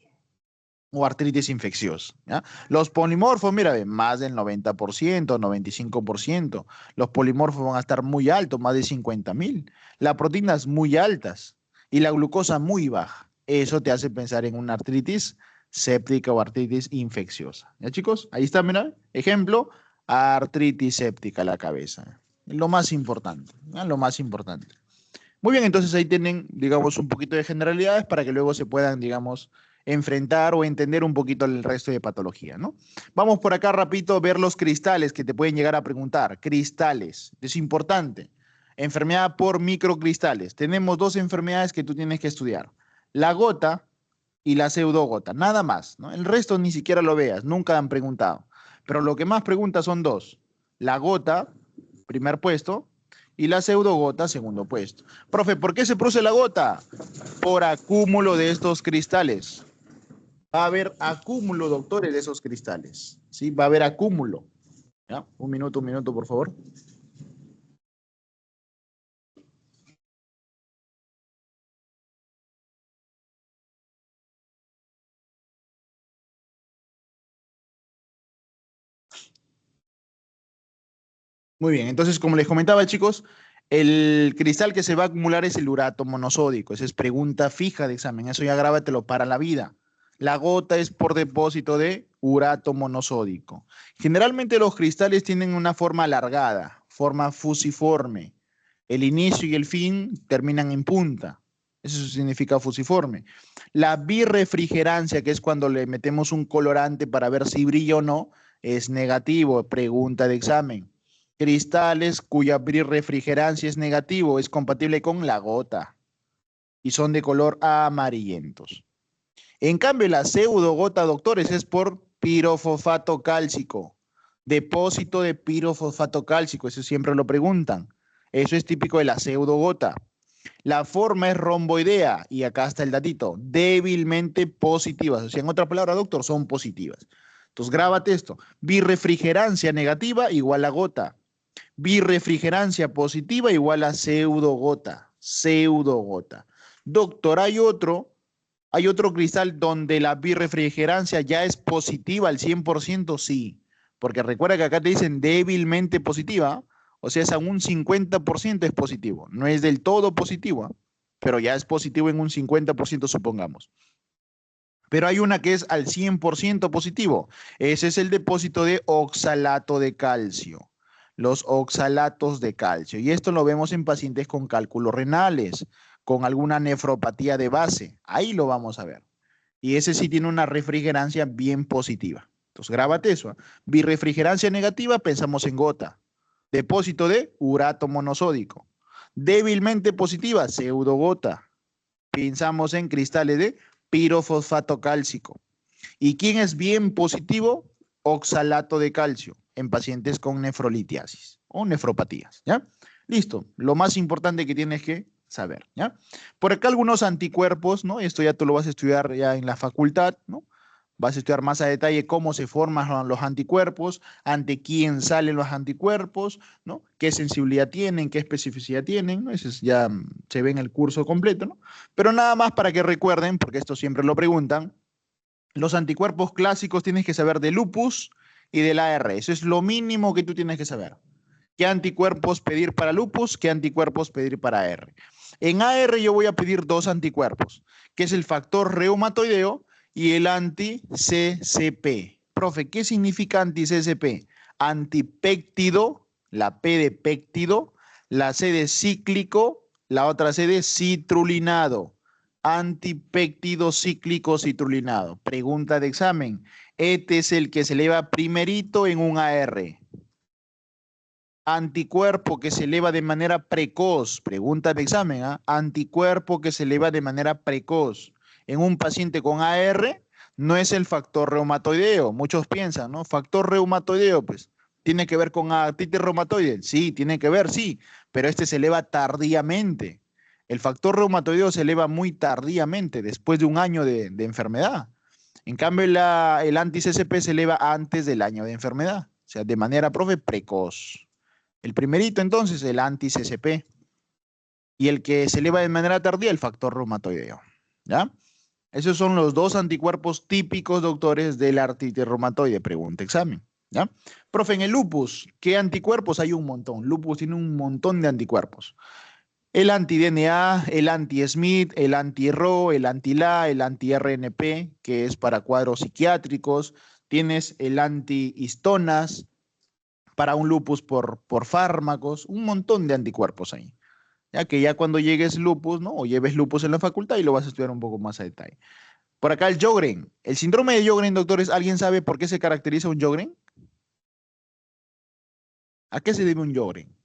o artritis infecciosa. ¿Ya? Los polimorfos, mira, de más del 90%, 95%. Los polimorfos van a estar muy altos, más de 50.000. Las proteínas muy altas y la glucosa muy baja. Eso te hace pensar en una artritis séptica o artritis infecciosa. ¿Ya, chicos? Ahí está, mira. Ejemplo, artritis séptica a la cabeza. Lo más importante, ¿ya? Lo más importante. Muy bien, entonces ahí tienen, digamos, un poquito de generalidades para que luego se puedan, digamos, enfrentar o entender un poquito el resto de patología, ¿no? Vamos por acá rapidito a ver los cristales que te pueden llegar a preguntar. Cristales, es importante. Enfermedad por microcristales. Tenemos dos enfermedades que tú tienes que estudiar. La gota y la pseudogota, nada más, ¿no? El resto ni siquiera lo veas, nunca han preguntado. Pero lo que más pregunta son dos. La gota, primer puesto, y la pseudogota, segundo puesto. Profe, ¿por qué se produce la gota? Por acúmulo de estos cristales. Va a haber acúmulo, doctores, de esos cristales. ¿Sí? Va a haber acúmulo. ¿Ya? Un minuto, por favor. Muy bien, entonces, como les comentaba, chicos, el cristal que se va a acumular es el urato monosódico. Esa es pregunta fija de examen. Eso ya grábatelo para la vida. La gota es por depósito de urato monosódico. Generalmente los cristales tienen una forma alargada, forma fusiforme. El inicio y el fin terminan en punta. Eso significa fusiforme. La birrefrigerancia, que es cuando le metemos un colorante para ver si brilla o no, es negativo. Pregunta de examen. Cristales cuya birrefrigerancia es negativo, es compatible con la gota y son de color amarillentos. En cambio, la pseudogota, doctores, es por pirofosfato cálcico. Depósito de pirofosfato cálcico, eso siempre lo preguntan. Eso es típico de la pseudogota. La forma es romboidea y acá está el datito, débilmente positivas. O sea, en otra palabra, doctor, son positivas. Entonces, grábate esto. Birrefrigerancia negativa igual a gota. Birrefrigerancia positiva igual a pseudogota. Pseudogota. Doctor, hay otro cristal donde la birrefrigerancia ya es positiva al 100%, sí. Porque recuerda que acá te dicen débilmente positiva, o sea, es a un 50% es positivo. No es del todo positivo, pero ya es positivo en un 50%, supongamos. Pero hay una que es al 100% positivo. Ese es el depósito de oxalato de calcio. Los oxalatos de calcio. Y esto lo vemos en pacientes con cálculos renales, con alguna nefropatía de base. Ahí lo vamos a ver. Y ese sí tiene una refrigerancia bien positiva. Entonces, grábate eso. Birrefrigerancia negativa, pensamos en gota. Depósito de urato monosódico. Débilmente positiva, pseudogota. Pensamos en cristales de pirofosfato cálcico. ¿Y quién es bien positivo? Oxalato de calcio en pacientes con nefrolitiasis o nefropatías, ¿ya? Listo, lo más importante que tienes que saber, ¿ya? Por acá algunos anticuerpos, ¿no? Esto ya tú lo vas a estudiar ya en la facultad, ¿no? Vas a estudiar más a detalle cómo se forman los anticuerpos, ante quién salen los anticuerpos, ¿no? Qué sensibilidad tienen, qué especificidad tienen, ¿no? Eso ya se ve en el curso completo, ¿no? Pero nada más para que recuerden, porque esto siempre lo preguntan, los anticuerpos clásicos tienes que saber de lupus y del AR. Eso es lo mínimo que tú tienes que saber. ¿Qué anticuerpos pedir para lupus? ¿Qué anticuerpos pedir para AR? En AR yo voy a pedir dos anticuerpos, que es el factor reumatoideo y el anti-CCP. Profe, ¿qué significa anti-CCP? Antipéptido, la P de péptido, la C de cíclico, la otra C de citrulinado. Antipéptido cíclico citrulinado. Pregunta de examen. Este es el que se eleva primerito en un AR. Anticuerpo que se eleva de manera precoz. Pregunta de examen. ¿Ah? Anticuerpo que se eleva de manera precoz. En un paciente con AR no es el factor reumatoideo. Muchos piensan, ¿no? Factor reumatoideo, pues ¿Tiene que ver con artritis reumatoide? Sí, tiene que ver, sí, pero este se eleva tardíamente. El factor reumatoideo se eleva muy tardíamente, después de un año de enfermedad. En cambio, el anti-CCP se eleva antes del año de enfermedad, o sea, de manera, profe, precoz. El primerito, entonces, el anti-CCP. Y el que se eleva de manera tardía, el factor reumatoideo. ¿Ya? Esos son los dos anticuerpos típicos, doctores, de la artritis reumatoide. Pregunta examen. ¿Ya? Profe, en el lupus, ¿qué anticuerpos? Hay un montón. Lupus tiene un montón de anticuerpos. El anti-DNA, el anti-SMIT, el anti-RO, el anti-LA, el anti-RNP, que es para cuadros psiquiátricos. Tienes el anti-histonas para un lupus por fármacos. Un montón de anticuerpos ahí. Ya que ya cuando llegues lupus, ¿no? O lleves lupus en la facultad y lo vas a estudiar un poco más a detalle. Por acá el Sjögren. El síndrome de Sjögren, doctores, ¿alguien sabe por qué se caracteriza un Sjögren? ¿A qué se debe un Sjögren?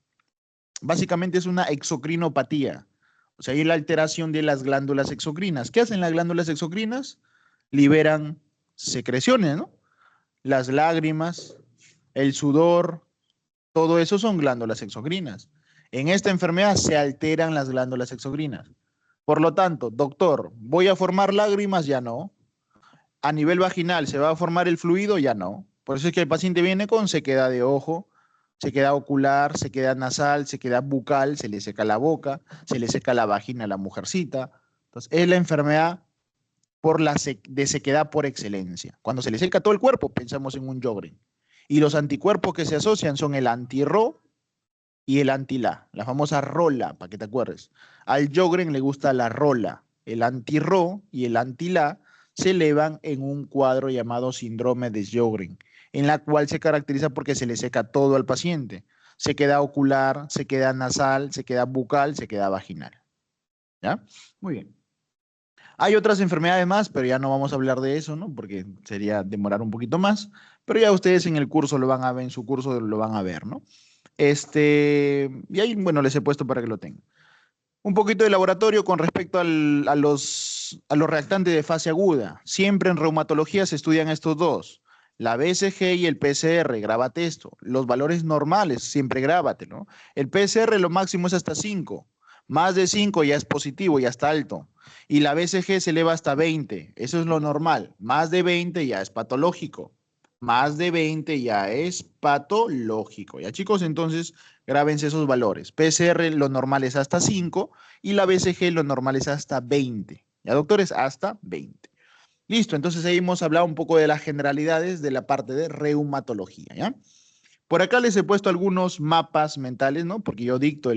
Básicamente es una exocrinopatía. O sea, hay la alteración de las glándulas exocrinas. ¿Qué hacen las glándulas exocrinas? Liberan secreciones, ¿no? Las lágrimas, el sudor, todo eso son glándulas exocrinas. En esta enfermedad se alteran las glándulas exocrinas. Por lo tanto, doctor, ¿voy a formar lágrimas? Ya no. A nivel vaginal, ¿se va a formar el fluido? Ya no. Por eso es que el paciente viene con sequedad de ojo, sequedad ocular, sequedad nasal, sequedad bucal, se le seca la boca, se le seca la vagina a la mujercita. Entonces, es la enfermedad de sequedad por excelencia. Cuando se le seca todo el cuerpo, pensamos en un Sjögren. Y los anticuerpos que se asocian son el anti-RO y el anti-LA, la famosa rola, para que te acuerdes. Al Sjögren le gusta la rola. El anti-RO y el anti-LA se elevan en un cuadro llamado síndrome de Sjögren, en la cual se caracteriza porque se le seca todo al paciente. Se queda ocular, se queda nasal, se queda bucal, se queda vaginal. ¿Ya? Muy bien. Hay otras enfermedades más, pero ya no vamos a hablar de eso, ¿no? Porque sería demorar un poquito más. Pero ya ustedes en el curso lo van a ver, en su curso lo van a ver, ¿no? Y ahí, bueno, les he puesto para que lo tengan. Un poquito de laboratorio con respecto a los reactantes de fase aguda. Siempre en reumatología se estudian estos dos, la BCG y el PCR, grábate esto. Los valores normales, siempre grábate, ¿no? El PCR lo máximo es hasta 5. Más de 5 ya es positivo, ya está alto. Y la BCG se eleva hasta 20. Eso es lo normal. Más de 20 ya es patológico. Más de 20 ya es patológico. Ya, chicos, entonces grábense esos valores. PCR lo normal es hasta 5 y la BCG lo normal es hasta 20. Ya, doctores, hasta 20. Listo, entonces ahí hemos hablado un poco de las generalidades de la parte de reumatología, ¿ya? Por acá les he puesto algunos mapas mentales, ¿no? Porque yo dicto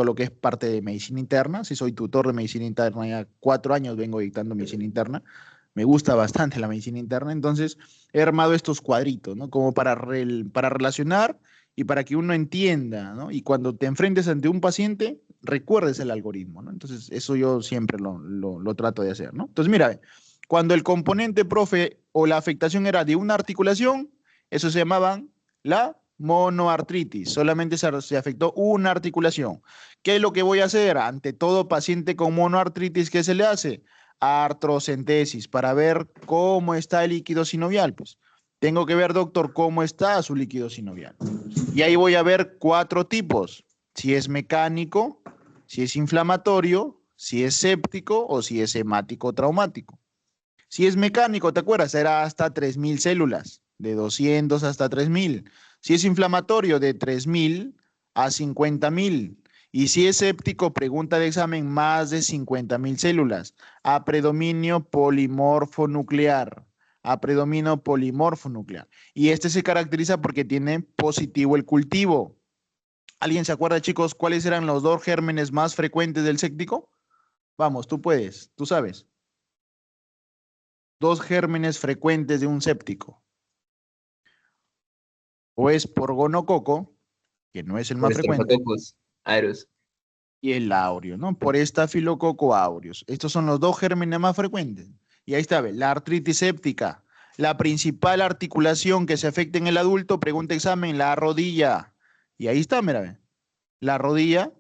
lo que es parte de medicina interna. Sí, soy tutor de medicina interna, ya 4 años vengo dictando medicina interna. Me gusta bastante la medicina interna, entonces he armado estos cuadritos, ¿no? Como para relacionar y para que uno entienda, ¿no? Y cuando te enfrentes ante un paciente, recuerdes el algoritmo, ¿no? Entonces, eso yo siempre lo trato de hacer, ¿no? Entonces, mira, cuando el componente, profe, o la afectación era de una articulación, eso se llamaban la monoartritis. Solamente se afectó una articulación. ¿Qué es lo que voy a hacer? Ante todo paciente con monoartritis, ¿qué se le hace? Artrocentesis, para ver cómo está el líquido sinovial. Pues tengo que ver, doctor, cómo está su líquido sinovial. Y ahí voy a ver 4 tipos. Si es mecánico, si es inflamatorio, si es séptico o si es hemático traumático. Si es mecánico, ¿te acuerdas? Era hasta 3.000 células, de 200 hasta 3.000. Si es inflamatorio, de 3.000 a 50.000. Y si es séptico, pregunta de examen, más de 50.000 células. A predominio polimorfo nuclear. A predominio polimorfo nuclear. Y este se caracteriza porque tiene positivo el cultivo. ¿Alguien se acuerda, chicos, cuáles eran los 2 gérmenes más frecuentes del séptico? Vamos, tú puedes, tú sabes. 2 gérmenes frecuentes de un séptico. O es por gonococo, que no es el más frecuente, Streptococcus aureus. y el aureo, ¿no? Por estafilococo aureus. Estos son los 2 gérmenes más frecuentes. Y ahí está, la artritis séptica. La principal articulación que se afecta en el adulto, pregunta examen, la rodilla. Y ahí está, mira, ve. La rodilla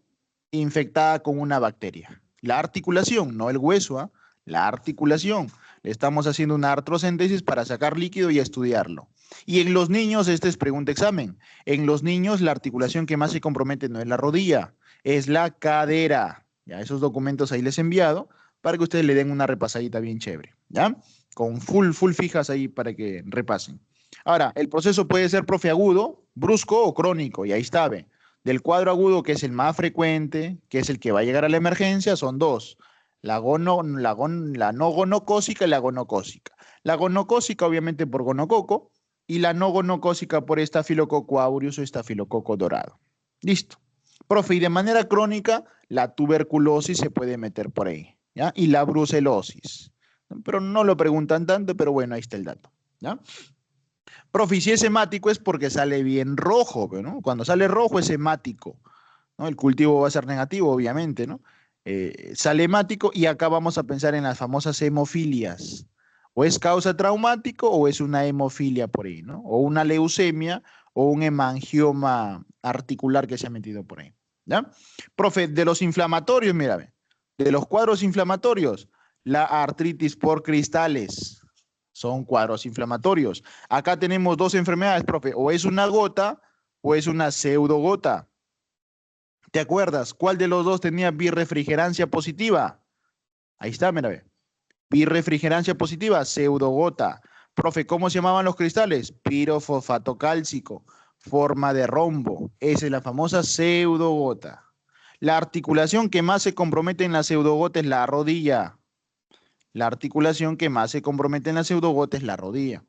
infectada con una bacteria. La articulación, no el hueso, ¿ah? La articulación. Estamos haciendo una artrocentesis para sacar líquido y estudiarlo. Y en los niños, esta es pregunta examen. En los niños, la articulación que más se compromete no es la rodilla, es la cadera. Ya, esos documentos ahí les he enviado para que ustedes le den una repasadita bien chévere, ¿ya? Con full fijas ahí para que repasen. Ahora, el proceso puede ser, profe, agudo, brusco o crónico, y ahí está, ve. Del cuadro agudo, que es el más frecuente, que es el que va a llegar a la emergencia, son dos. La no gonocócica y la gonocócica. La gonocócica, obviamente, por gonococo, y la no gonocócica por estafilococo aureus o estafilococo dorado. Listo. Profe, y de manera crónica, la tuberculosis se puede meter por ahí, ¿ya? Y la brucelosis. Pero no lo preguntan tanto, pero bueno, ahí está el dato, ¿ya? Profe, y si es hemático es porque sale bien rojo, ¿no? Cuando sale rojo es hemático, ¿no? El cultivo va a ser negativo, obviamente, ¿no? Sale hemático y acá vamos a pensar en las famosas hemofilias. O es causa traumático o es una hemofilia por ahí, ¿no? O una leucemia o un hemangioma articular que se ha metido por ahí, ¿ya? Profe, de los inflamatorios, mira, de los cuadros inflamatorios, la artritis por cristales son cuadros inflamatorios. Acá tenemos dos enfermedades, profe, o es una gota o es una pseudogota. ¿Te acuerdas? ¿Cuál de los dos tenía birrefrigerancia positiva? Ahí está, mira, ve. Birrefrigerancia positiva, pseudogota. Profe, ¿cómo se llamaban los cristales? Pirofosfato cálcico, forma de rombo. Esa es la famosa pseudogota. La articulación que más se compromete en la pseudogota es la rodilla. La articulación que más se compromete en la pseudogota es la rodilla.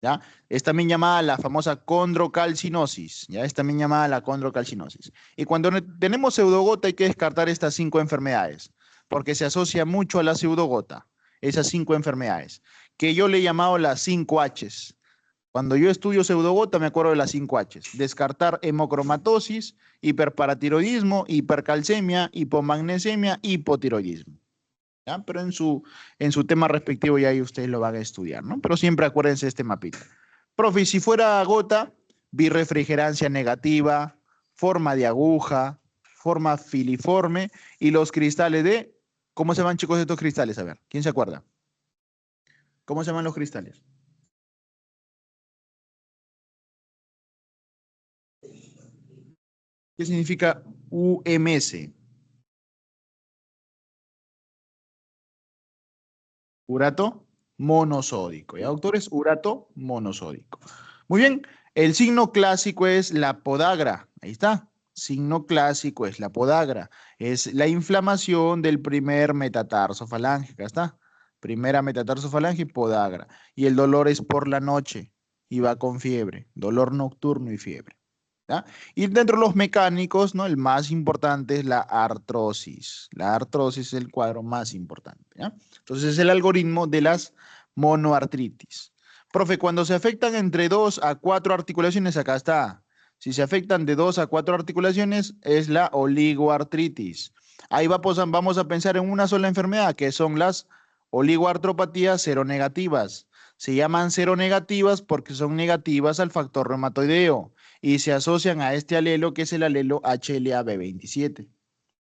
¿Ya? Es también llamada la famosa condrocalcinosis, ¿ya? Es también llamada la condrocalcinosis. Y cuando tenemos pseudogota hay que descartar estas 5 enfermedades, porque se asocia mucho a la pseudogota, esas 5 enfermedades, que yo le he llamado las 5 Hs. Cuando yo estudio pseudogota me acuerdo de las 5 Hs. Descartar hemocromatosis, hiperparatiroidismo, hipercalcemia, hipomagnesemia, hipotiroidismo. ¿Ya? Pero en su tema respectivo ya ahí ustedes lo van a estudiar, ¿no? Pero siempre acuérdense de este mapita. Profe, si fuera gota, birrefrigerancia negativa, forma de aguja, forma filiforme y los cristales de... ¿Cómo se llaman, chicos, estos cristales? A ver, ¿quién se acuerda? ¿Cómo se llaman los cristales? ¿Qué significa UMS? Urato monosódico. ¿Ya, doctores? Urato monosódico. Muy bien. El signo clásico es la podagra. Ahí está. Signo clásico es la podagra. Es la inflamación del primer metatarsofalange. Acá está. Primera metatarsofalange y podagra. Y el dolor es por la noche y va con fiebre. Dolor nocturno y fiebre. ¿Ya? Y dentro de los mecánicos, ¿no? El más importante es la artrosis. La artrosis es el cuadro más importante, ¿ya? Entonces es el algoritmo de las monoartritis. Profe, cuando se afectan entre 2 a 4 articulaciones, acá está. Si se afectan de 2 a 4 articulaciones, es la oligoartritis. Ahí vamos a pensar en una sola enfermedad, que son las oligoartropatías seronegativas. Se llaman seronegativas porque son negativas al factor reumatoideo y se asocian a este alelo que es el alelo HLA-B27.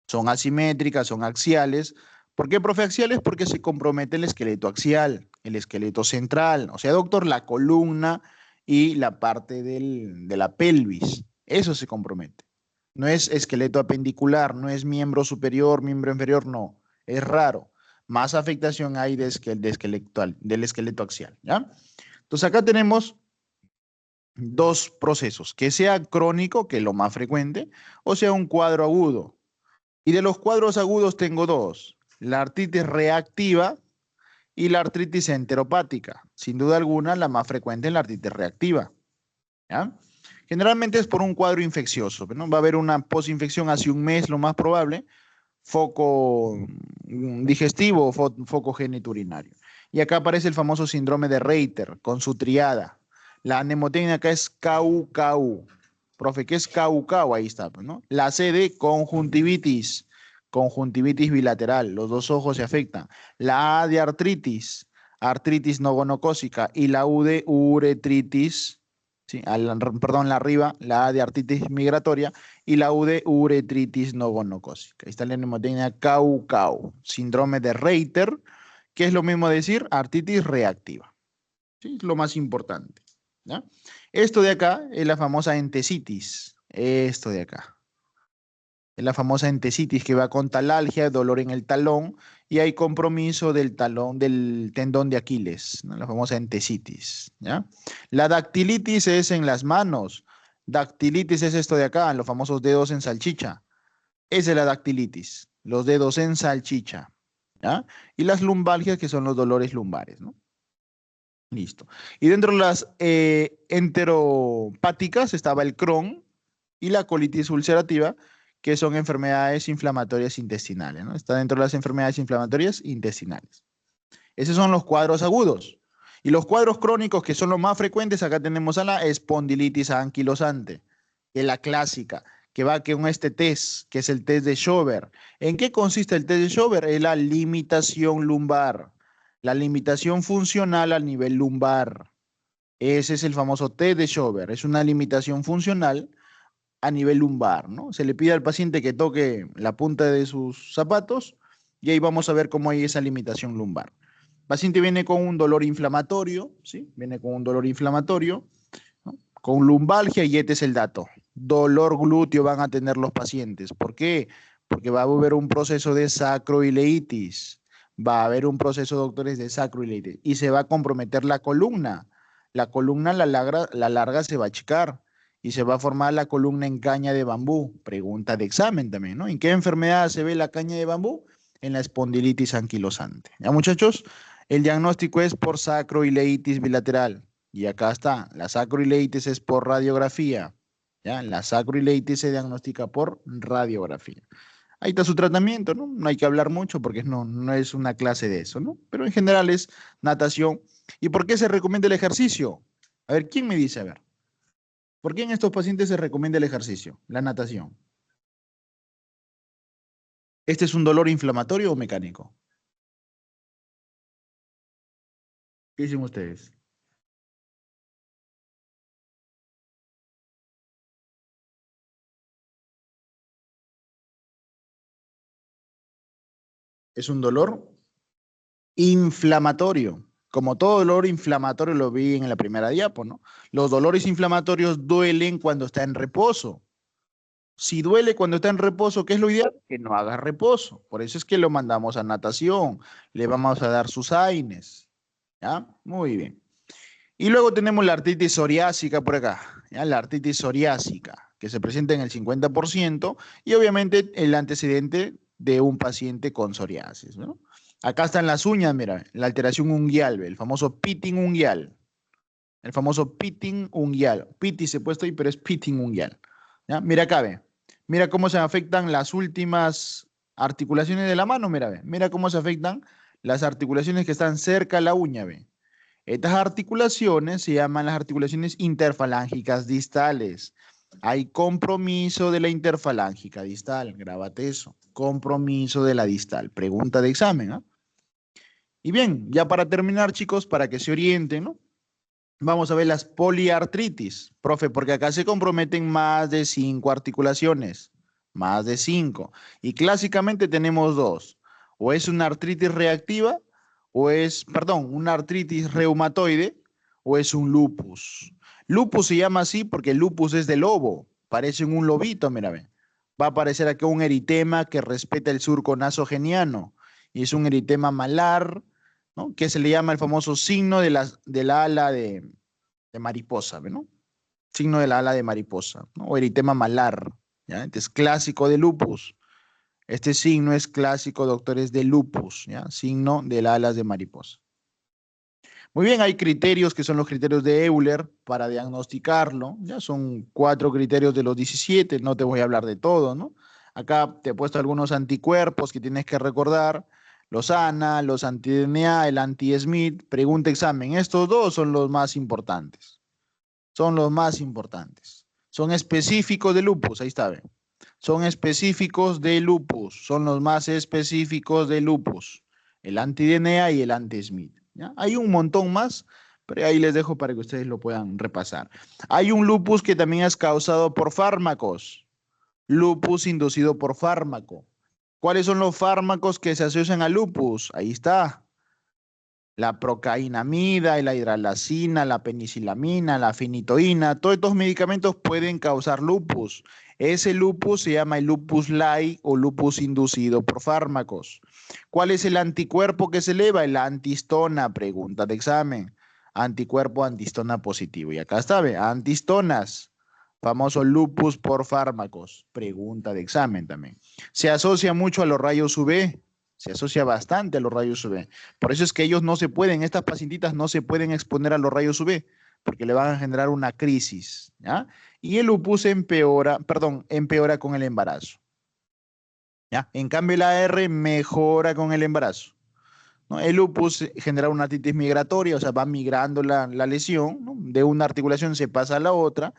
Son asimétricas, son axiales. ¿Por qué, profe, axiales? Porque se compromete el esqueleto axial, el esqueleto central, o sea, doctor, la columna y la parte de la pelvis. Eso se compromete. No es esqueleto apendicular, no es miembro superior, miembro inferior, no. Es raro. Más afectación hay del esqueleto axial, ¿ya? Entonces acá tenemos dos procesos, que sea crónico, que es lo más frecuente, o sea un cuadro agudo. Y de los cuadros agudos tengo dos, la artritis reactiva y la artritis enteropática. Sin duda alguna, la más frecuente es la artritis reactiva, ¿ya? Generalmente es por un cuadro infeccioso, ¿no? Va a haber una posinfección hace un mes, lo más probable, foco digestivo o foco genitourinario. Y acá aparece el famoso síndrome de Reiter con su triada. La mnemotecnia acá es KU-KU. Profe, ¿qué es KU-KU? Ahí está, pues, ¿no? La C de conjuntivitis, conjuntivitis bilateral, los dos ojos se afectan. La A de artritis, artritis no gonocócica, y la U de uretritis, sí, perdón, la arriba, la A de artritis migratoria, y la U de uretritis no gonocócica. Ahí está la mnemotecnia KU-KU, síndrome de Reiter, ¿Qué es lo mismo decir? Artritis reactiva. ¿Sí? Es lo más importante. ¿Ya? Esto de acá es la famosa entesitis. Esto de acá. Es la famosa entesitis que va con talalgia, dolor en el talón, y hay compromiso del talón, del tendón de Aquiles, ¿no? La famosa entesitis. ¿Ya? La dactilitis es en las manos. Dactilitis es esto de acá, los famosos dedos en salchicha. Esa es la dactilitis, los dedos en salchicha. ¿Ya? Y las lumbalgias, que son los dolores lumbares, ¿no? Listo. Y dentro de las enteropáticas estaba el Crohn y la colitis ulcerativa, que son enfermedades inflamatorias intestinales, ¿no? Está dentro de las enfermedades inflamatorias intestinales. Esos son los cuadros agudos. Y los cuadros crónicos, que son los más frecuentes, acá tenemos a la espondilitis anquilosante, que es la clásica, que va con este test, que es el test de Schober. ¿En qué consiste el test de Schober? Es la limitación lumbar, la limitación funcional al nivel lumbar. Ese es el famoso test de Schober. Es una limitación funcional a nivel lumbar, ¿no? Se le pide al paciente que toque la punta de sus zapatos y ahí vamos a ver cómo hay esa limitación lumbar. El paciente viene con un dolor inflamatorio, ¿sí? Viene con un dolor inflamatorio, ¿no? Con lumbalgia y este es el dato. Dolor glúteo van a tener los pacientes. ¿Por qué? Porque va a haber un proceso de sacroileitis. Va a haber un proceso, doctores, de sacroileitis y se va a comprometer la columna. La columna a la larga se va a achicar y se va a formar la columna en caña de bambú. Pregunta de examen también, ¿no? ¿En qué enfermedad se ve la caña de bambú? En la espondilitis anquilosante. ¿Ya, muchachos? El diagnóstico es por sacroileitis bilateral. Y acá está, la sacroileitis es por radiografía. ¿Ya? La sacroileitis se diagnostica por radiografía. Ahí está su tratamiento, ¿no? No hay que hablar mucho porque no es una clase de eso, ¿no? Pero en general es natación. ¿Y por qué se recomienda el ejercicio? A ver, ¿quién me dice? A ver. ¿Por qué en estos pacientes se recomienda el ejercicio, la natación? ¿Este es un dolor inflamatorio o mecánico? ¿Qué dicen ustedes? Es un dolor inflamatorio. Como todo dolor inflamatorio lo vi en la primera diapo, ¿no? Los dolores inflamatorios duelen cuando está en reposo. Si duele cuando está en reposo, ¿qué es lo ideal? Que no haga reposo. Por eso es que lo mandamos a natación. Le vamos a dar sus AINES. ¿Ya? Muy bien. Y luego tenemos la artritis psoriásica por acá. ¿Ya? La artritis psoriásica, que se presenta en el 50% y obviamente el antecedente de un paciente con psoriasis, ¿no? Acá están las uñas, mira, la alteración unguial, el famoso pitting unguial. El famoso pitting unguial. Piti se ha puesto ahí, pero es pitting unguial. ¿Ya? Mira acá, ve. Mira cómo se afectan las últimas articulaciones de la mano, mira, ve. Mira cómo se afectan las articulaciones que están cerca a la uña, ve. Estas articulaciones se llaman las articulaciones interfalángicas distales. Hay compromiso de la interfalángica distal, grábate eso. Compromiso de la distal. Pregunta de examen, ¿ah? Y bien, ya para terminar, chicos, para que se orienten, ¿no? Vamos a ver las poliartritis, profe, porque acá se comprometen más de 5 articulaciones, más de 5. Y clásicamente tenemos dos, o es una artritis reactiva, o es, perdón, una artritis reumatoide, o es un lupus. Lupus se llama así porque el lupus es de lobo, parece un lobito, mira, ve. Va a aparecer aquí un eritema que respeta el surco nasogeniano, y es un eritema malar, ¿no? Que se le llama el famoso signo de la ala de mariposa, ¿no? Signo de la ala de mariposa, ¿no? O eritema malar, ¿ya? Este es clásico de lupus. Este signo es clásico, doctores, de lupus, ¿ya? Signo de las alas de mariposa. Muy bien, hay criterios que son los criterios de Euler para diagnosticarlo, ya son 4 criterios de los 17, no te voy a hablar de todo, ¿no? Acá te he puesto algunos anticuerpos que tienes que recordar, los ANA, los anti-DNA, el anti-Smith, pregunta examen, estos dos son los más importantes, son los más importantes, son específicos de lupus, ahí está, ¿ven? Son específicos de lupus, son los más específicos de lupus, el anti-DNA y el anti-Smith. ¿Ya? Hay un montón más, pero ahí les dejo para que ustedes lo puedan repasar. Hay un lupus que también es causado por fármacos, lupus inducido por fármaco. ¿Cuáles son los fármacos que se asocian al lupus? Ahí está. La procainamida, la hidralazina, la penicilamina, la finitoína, todos estos medicamentos pueden causar lupus. Ese lupus se llama el lupus light o lupus inducido por fármacos. ¿Cuál es el anticuerpo que se eleva? El antistona, pregunta de examen. Anticuerpo antistona positivo. Y acá está, ve, antistonas. Famoso lupus por fármacos. Pregunta de examen también. Se asocia mucho a los rayos UV. Se asocia bastante a los rayos UV. Por eso es que ellos no se pueden, estas pacientitas no se pueden exponer a los rayos UV, porque le van a generar una crisis, ¿ya? Y el lupus empeora, perdón, empeora con el embarazo, ¿ya? En cambio, el AR mejora con el embarazo, ¿no? El lupus genera una artritis migratoria, o sea, va migrando la lesión, ¿no? De una articulación se pasa a la otra,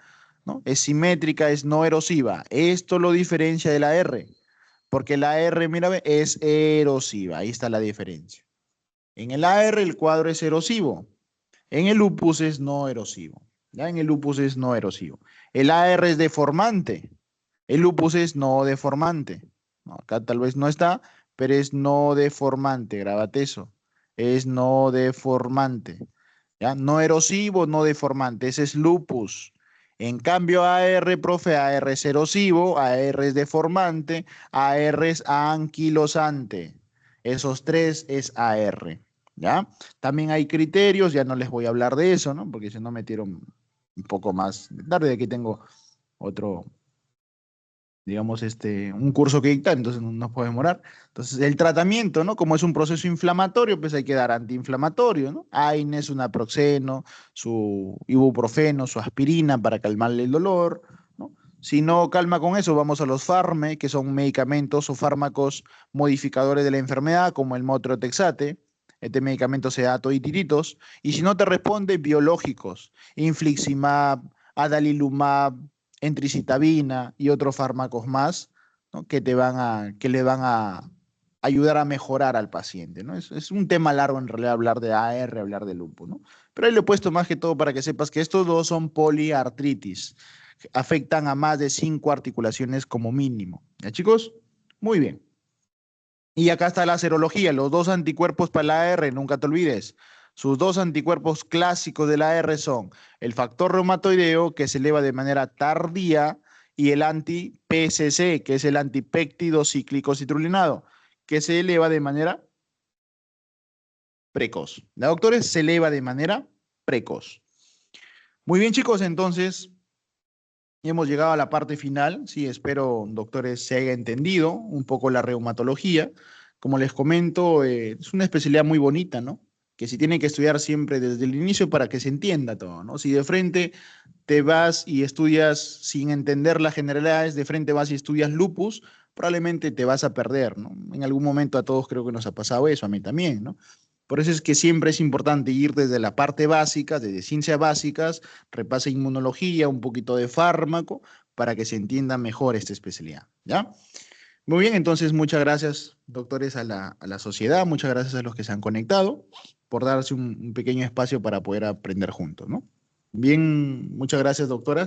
¿no? Es simétrica, es no erosiva. Esto lo diferencia del AR, porque la R, mira, es erosiva. Ahí está la diferencia. En el AR el cuadro es erosivo. En el lupus es no erosivo. ¿Ya? En el lupus es no erosivo. El AR es deformante. El lupus es no deformante. No, acá tal vez no está, pero es no deformante. Grábate eso. Es no deformante. ¿Ya? No erosivo, no deformante. Ese es lupus. En cambio, AR, profe, AR es erosivo, AR es deformante, AR es anquilosante. Esos tres es AR. ¿Ya? También hay criterios, ya no les voy a hablar de eso, ¿no? Porque si no metieron un poco más tarde, aquí tengo otro, digamos, un curso que dictar, entonces no nos puede demorar. Entonces, el tratamiento, ¿no? Como es un proceso inflamatorio, pues hay que dar antiinflamatorio, ¿no? AINES, un naproxeno, su ibuprofeno, su aspirina para calmarle el dolor, ¿no? Si no calma con eso, vamos a los FARME, que son medicamentos o fármacos modificadores de la enfermedad, como el motrotexate. Este medicamento se da a todititos. Y si no te responde, biológicos, infliximab, adalimumab, entricitabina y otros fármacos más, ¿no? Que le van a ayudar a mejorar al paciente, ¿no? Es un tema largo en realidad hablar de AR, hablar de lupus, ¿no? Pero ahí lo he puesto más que todo para que sepas que estos dos son poliartritis. Afectan a más de 5 articulaciones como mínimo. ¿Ya, chicos? Muy bien. Y acá está la serología, los dos anticuerpos para la AR, nunca te olvides. Sus dos anticuerpos clásicos de la AR son el factor reumatoideo, que se eleva de manera tardía, y el anti-PCC, que es el antipéptido cíclico citrulinado, que se eleva de manera precoz. La doctores se eleva de manera precoz. Muy bien, chicos, entonces hemos llegado a la parte final. Sí, espero, doctores, se haya entendido un poco la reumatología. Como les comento, es una especialidad muy bonita, ¿no? Que se tiene que estudiar siempre desde el inicio para que se entienda todo, ¿no? Si de frente te vas y estudias sin entender las generalidades, de frente vas y estudias lupus, probablemente te vas a perder, ¿no? En algún momento a todos creo que nos ha pasado eso, a mí también, ¿no? Por eso es que siempre es importante ir desde la parte básica, desde ciencias básicas, repase inmunología, un poquito de fármaco, para que se entienda mejor esta especialidad, ¿ya? Muy bien, entonces muchas gracias, doctores, a la sociedad, muchas gracias a los que se han conectado por darse un pequeño espacio para poder aprender juntos, ¿no? Bien, muchas gracias, doctora.